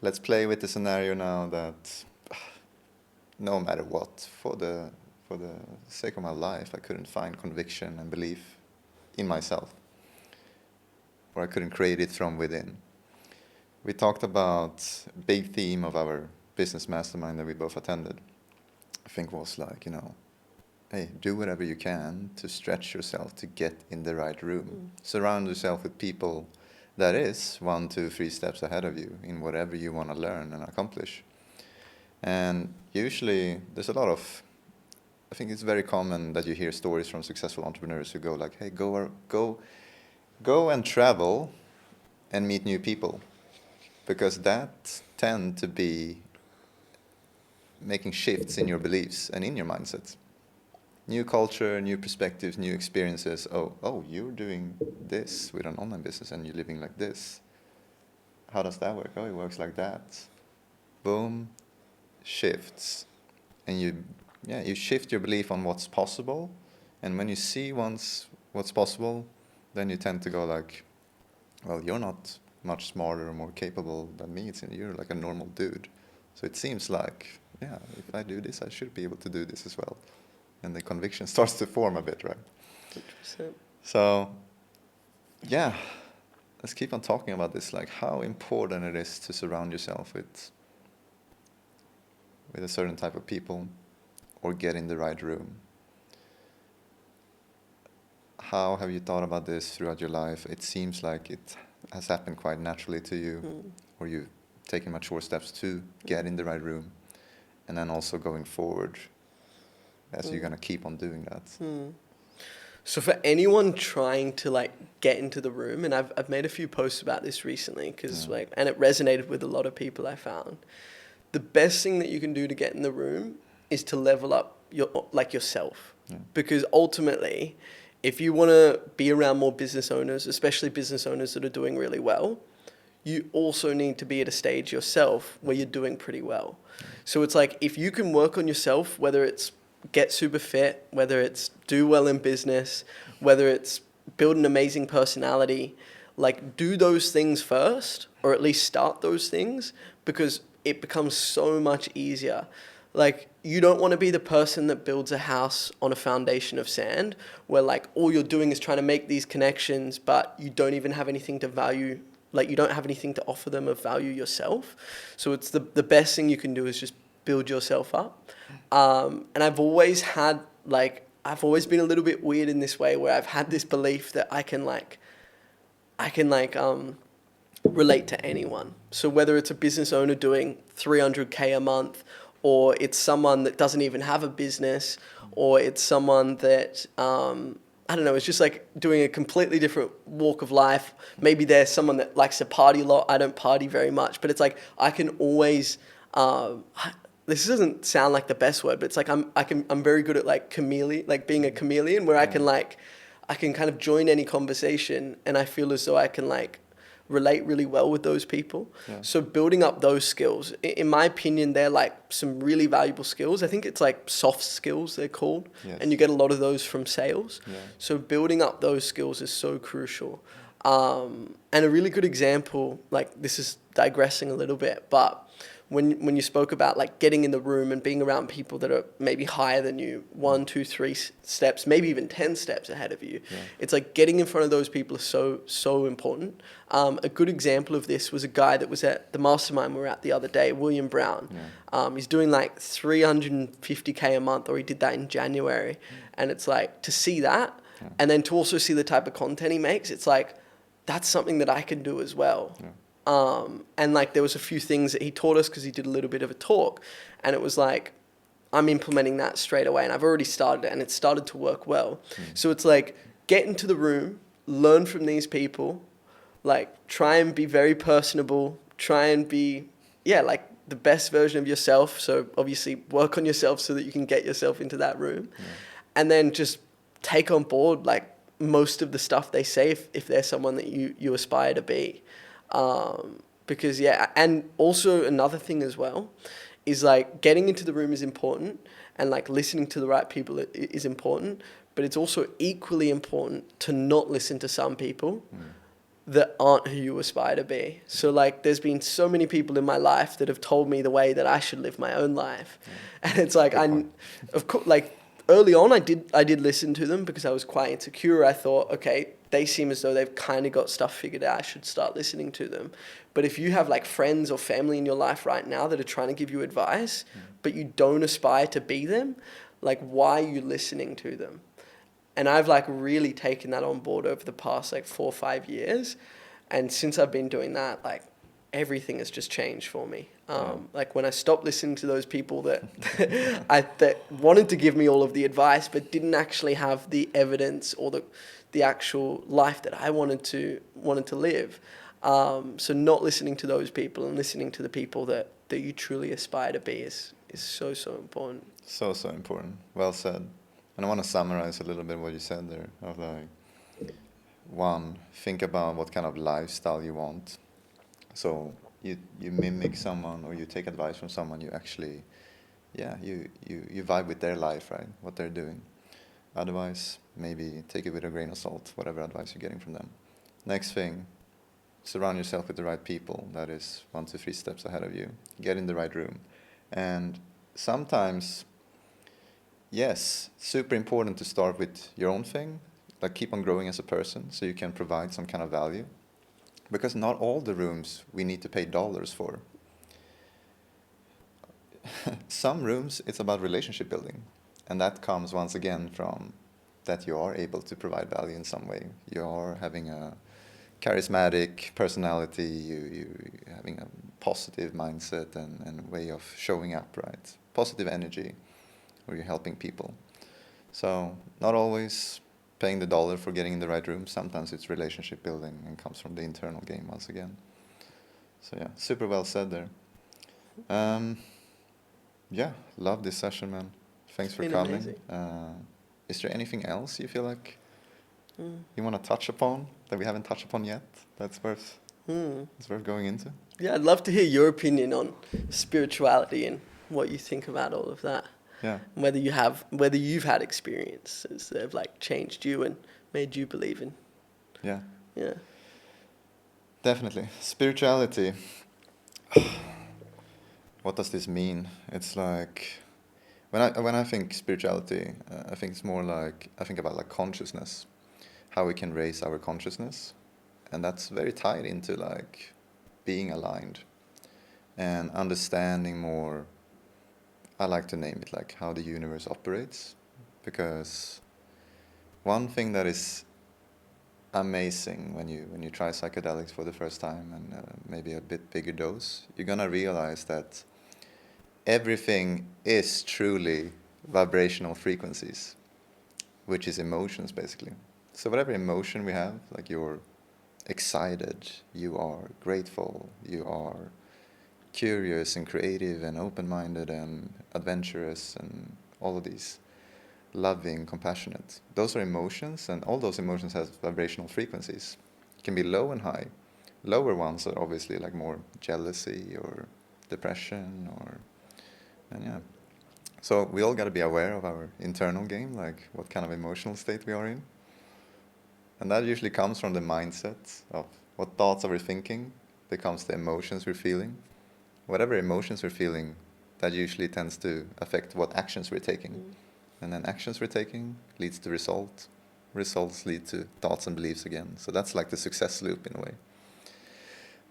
Let's play with the scenario now that no matter what, for the sake of my life, I couldn't find conviction and belief in myself, or I couldn't create it from within. We talked about a big theme of our business mastermind that we both attended. I think was like, hey, do whatever you can to stretch yourself to get in the right room. Surround yourself with people that is 1, 2, 3 steps ahead of you in whatever you want to learn and accomplish. And usually there's a lot of, I think it's very common that you hear stories from successful entrepreneurs who go like, hey, go and travel and meet new people, because that tend to be making shifts in your beliefs and in your mindset. New culture, new perspectives, new experiences. Oh, you're doing this with an online business and you're living like this. How does that work? Oh, it works like that. Boom, shifts. And you shift your belief on what's possible. And when you see once what's possible, then you tend to go like, well, you're not much smarter or more capable than me. You're like a normal dude. So it seems like, yeah, if I do this, I should be able to do this as well. And the conviction starts to form a bit, right? 100%. So, yeah, let's keep on talking about this, like how important it is to surround yourself with a certain type of people or get in the right room. How have you thought about this throughout your life? It seems like it has happened quite naturally to you, or you've taken mature steps to get in the right room, and then also going forward as you're going to keep on doing that. So for anyone trying to like get into the room, and I've made a few posts about this recently because and it resonated with a lot of people I found. The best thing that you can do to get in the room is to level up yourself, because ultimately, if you want to be around more business owners, especially business owners that are doing really well, you also need to be at a stage yourself where you're doing pretty well. So it's like, if you can work on yourself, whether it's get super fit, whether it's do well in business, whether it's build an amazing personality, like do those things first, or at least start those things, because it becomes so much easier. Like, you don't want to be the person that builds a house on a foundation of sand, where like all you're doing is trying to make these connections, but you don't even have anything to value, like you don't have anything to offer them of value yourself. So it's the best thing you can do is just build yourself up. And I've always been a little bit weird in this way, where I've had this belief that I can relate to anyone. So whether it's a business owner doing 300K a month, or it's someone that doesn't even have a business, or it's someone that, I don't know, it's just like doing a completely different walk of life. Maybe there's someone that likes to party a lot. I don't party very much, but it's like I can always, this doesn't sound like the best word, but it's like I'm very good at like being a chameleon, where I can kind of join any conversation, and I feel as though I can like relate really well with those people. So building up those skills, in my opinion, they're like some really valuable skills. I think it's like soft skills they're called, and you get a lot of those from sales. So building up those skills is so crucial. And a really good example, like this is digressing a little bit, but when you spoke about like getting in the room and being around people that are maybe higher than you, 1, 2, 3 steps, maybe even 10 steps ahead of you, it's like getting in front of those people is so important. A good example of this was a guy that was at the mastermind we were at the other day, William Brown. He's doing like 350K a month, or he did that in January. And it's like, to see that, and then to also see the type of content he makes, it's like, that's something that I can do as well. And like there was a few things that he taught us because he did a little bit of a talk, and it was like, I'm implementing that straight away, and I've already started it, and it started to work well. So it's like, get into the room, learn from these people, like try and be very personable, try and be, like the best version of yourself. So obviously work on yourself so that you can get yourself into that room, and then just take on board like most of the stuff they say if they're someone that you aspire to be. Because and also another thing as well is like getting into the room is important, and like listening to the right people is important, but it's also equally important to not listen to some people that aren't who you aspire to be. So like there's been so many people in my life that have told me the way that I should live my own life. And it's like, of course, like early on I did listen to them because I was quite insecure. I thought, okay, they seem as though they've kind of got stuff figured out. I should start listening to them. But if you have like friends or family in your life right now that are trying to give you advice, but you don't aspire to be them, like why are you listening to them? And I've like really taken that on board over the past like 4 or 5 years. And since I've been doing that, like everything has just changed for me. Like when I stopped listening to those people that that wanted to give me all of the advice, but didn't actually have the evidence or the actual life that I wanted to live. So not listening to those people and listening to the people that you truly aspire to be is so, so important. So, so important. Well said. And I want to summarize a little bit what you said there. Of like, one, think about what kind of lifestyle you want. So you mimic someone or you take advice from someone you actually, yeah, you vibe with their life, right? What they're doing. Otherwise, maybe take it with a grain of salt, whatever advice you're getting from them. Next thing, surround yourself with the right people. That is 1, 2, 3 steps ahead of you. Get in the right room. And sometimes, yes, super important to start with your own thing, like keep on growing as a person so you can provide some kind of value. Because not all the rooms we need to pay dollars for. Some rooms, it's about relationship building. And that comes once again from that you are able to provide value in some way. You are having a charismatic personality, you having a positive mindset and way of showing up, right? Positive energy, where you're helping people. So not always paying the dollar for getting in the right room. Sometimes it's relationship building and comes from the internal game once again. So yeah, super well said there. Yeah, love this session, man. Thanks for Been coming. amazing. Is there anything else you feel like Mm. you want to touch upon that we haven't touched upon yet? That's worth Mm. it's worth going into. Yeah, I'd love to hear your opinion on spirituality and what you think about all of that. Yeah, Whether you've had experiences that have like changed you and made you believe in. yeah, Yeah. definitely. Spirituality. What does this mean? It's like when I think spirituality, I think it's more like I think about like consciousness, how we can raise our consciousness, and that's very tied into like being aligned and understanding more. I like to name it like how the universe operates, because one thing that is amazing when you try psychedelics for the first time and maybe a bit bigger dose, you're gonna realize that everything is truly vibrational frequencies, which is emotions basically. So whatever emotion we have, like you're excited, you are grateful, you are curious and creative and open-minded and adventurous and all of these, loving, compassionate. Those are emotions, and all those emotions have vibrational frequencies. It can be low and high. Lower ones are obviously like more jealousy or depression or, and yeah. So we all got to be aware of our internal game, like what kind of emotional state we are in. And that usually comes from the mindset of what thoughts are we thinking becomes the emotions we're feeling. Whatever emotions we're feeling, that usually tends to affect what actions we're taking. Mm. And then actions we're taking leads to results. Results lead to thoughts and beliefs again. So that's like the success loop in a way.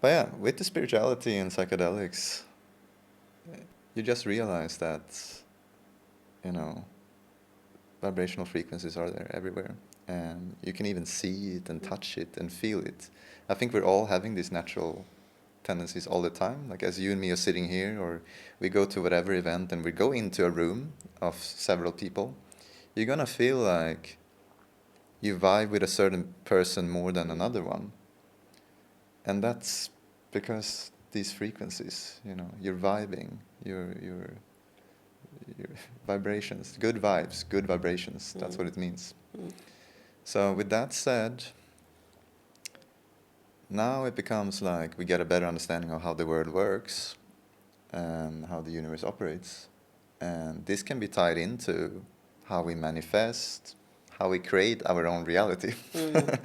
But yeah, with the spirituality and psychedelics, you just realize that, you know, vibrational frequencies are there everywhere. And you can even see it and touch it and feel it. I think we're all having these natural tendencies all the time. Like as you and me are sitting here, or we go to whatever event and we go into a room of several people, you're gonna feel like you vibe with a certain person more than another one. And that's because these frequencies, you know, you're vibing, your vibrations, good vibes, good vibrations. That's what it means. Mm. So with that said, now it becomes like we get a better understanding of how the world works and how the universe operates. And this can be tied into how we manifest, how we create our own reality. Mm.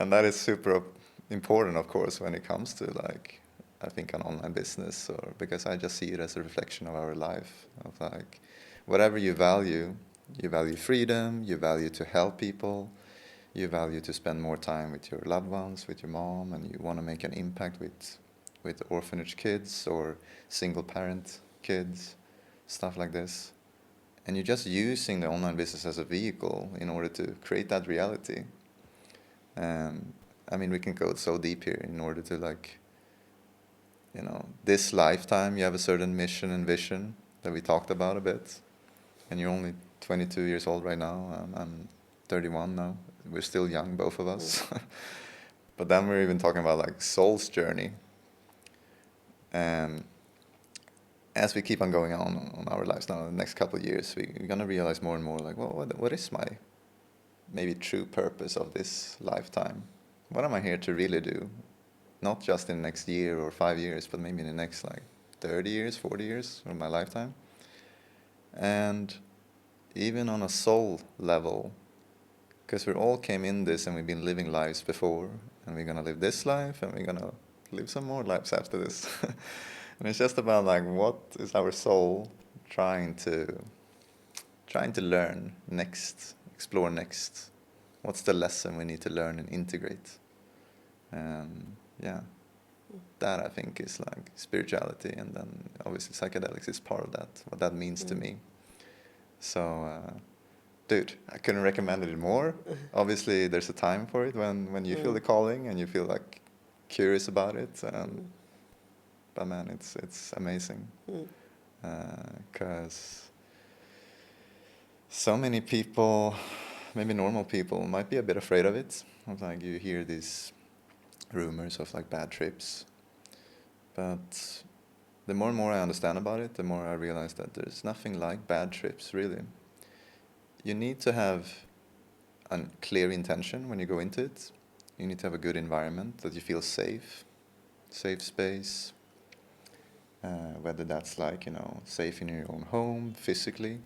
And that is super important, of course, when it comes to like, I think an online business, or because I just see it as a reflection of our life, of like, whatever you value freedom, you value to help people, you value to spend more time with your loved ones, with your mom, and you want to make an impact with orphanage kids or single parent kids, stuff like this. And you're just using the online business as a vehicle in order to create that reality. And I mean, we can go so deep here in order to like, you know, this lifetime you have a certain mission and vision that we talked about a bit. And you're only 22 years old right now. I'm 31 now. We're still young, both of us. But then we're even talking about like soul's journey. And as we keep on going on our lives now, in the next couple of years, we're gonna realize more and more like, well, what is my maybe true purpose of this lifetime? What am I here to really do? Not just in the next year or 5 years, but maybe in the next like 30 years, 40 years of my lifetime. And even on a soul level, because we all came in this and we've been living lives before, and we're gonna live this life and we're gonna live some more lives after this. And it's just about like, what is our soul trying to learn next, explore next? What's the lesson we need to learn and integrate? Yeah, that I think is like spirituality, and then obviously psychedelics is part of that, what that means to me. So, dude, I couldn't recommend it more. Obviously, there's a time for it when you feel the calling and you feel like curious about it. But man, it's amazing, because so many people, maybe normal people, might be a bit afraid of it. It's like you hear these rumors of like bad trips, but the more and more I understand about it, the more I realize that there's nothing like bad trips, really. You need to have a clear intention when you go into it. You need to have a good environment, that you feel safe space, whether that's like, safe in your own home, physically,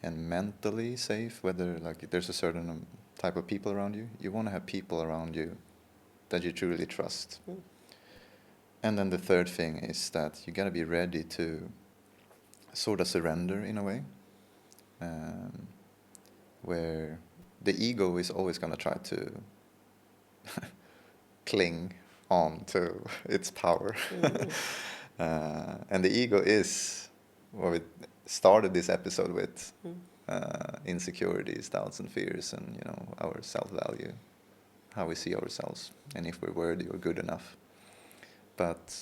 and mentally safe, whether like there's a certain type of people around you. You want to have people around you that you truly trust. And then the third thing is that you got to be ready to sort of surrender in a way, where the ego is always going to try to cling on to its power. And the ego is what we started this episode with, insecurities, doubts and fears, and our self-value, how we see ourselves, and if we're worthy or good enough. But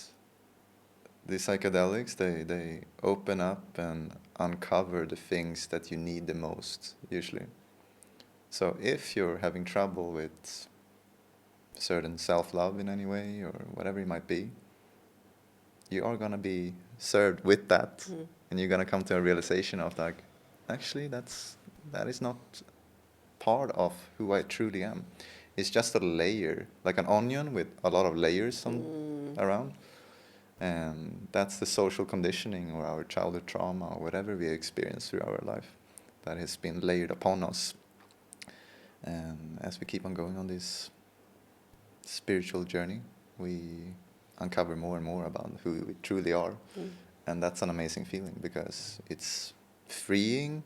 the psychedelics, they open up and uncover the things that you need the most, usually. So if you're having trouble with certain self-love in any way, or whatever it might be, you are going to be served with that, and you're going to come to a realization of like, actually that is not part of who I truly am. It's just a layer, like an onion with a lot of layers around. And that's the social conditioning or our childhood trauma or whatever we experience through our life that has been layered upon us. And as we keep on going on this spiritual journey, we uncover more and more about who we truly are. And that's an amazing feeling, because it's freeing,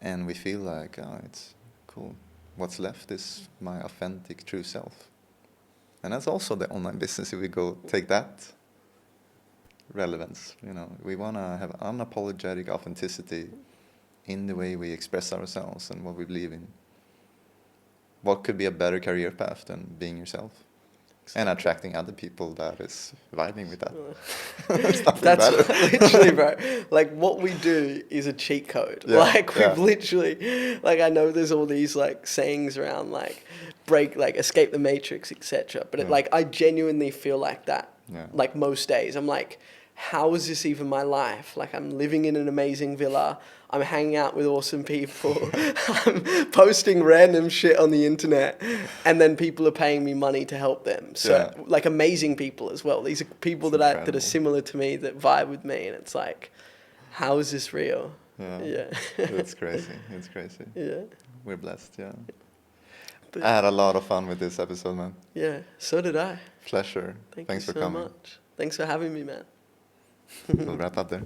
and we feel like, oh, it's cool. What's left is my authentic true self. And that's also the online business, if we go take that relevance. We want to have unapologetic authenticity in the way we express ourselves and what we believe in. What could be a better career path than being yourself? And attracting other people that is vibing with that. There's nothing That's better. literally, bro. Like, what we do is a cheat code. Yeah, like, we've literally, like, I know there's all these, like, sayings around, like, escape the matrix, etc. But, I genuinely feel like that. Yeah. Like, most days. I'm like, how is this even my life? Like, I'm living in an amazing villa. I'm hanging out with awesome people. I'm posting random shit on the internet, and then people are paying me money to help them. So, like, amazing people as well. These are people that are similar to me, that vibe with me, and it's like, how is this real? Yeah. It's crazy. It's crazy. Yeah. We're blessed, yeah. But I had a lot of fun with this episode, man. Yeah, so did I. Pleasure. Thanks for so coming. much. Thanks for having me, man. We'll wrap up there.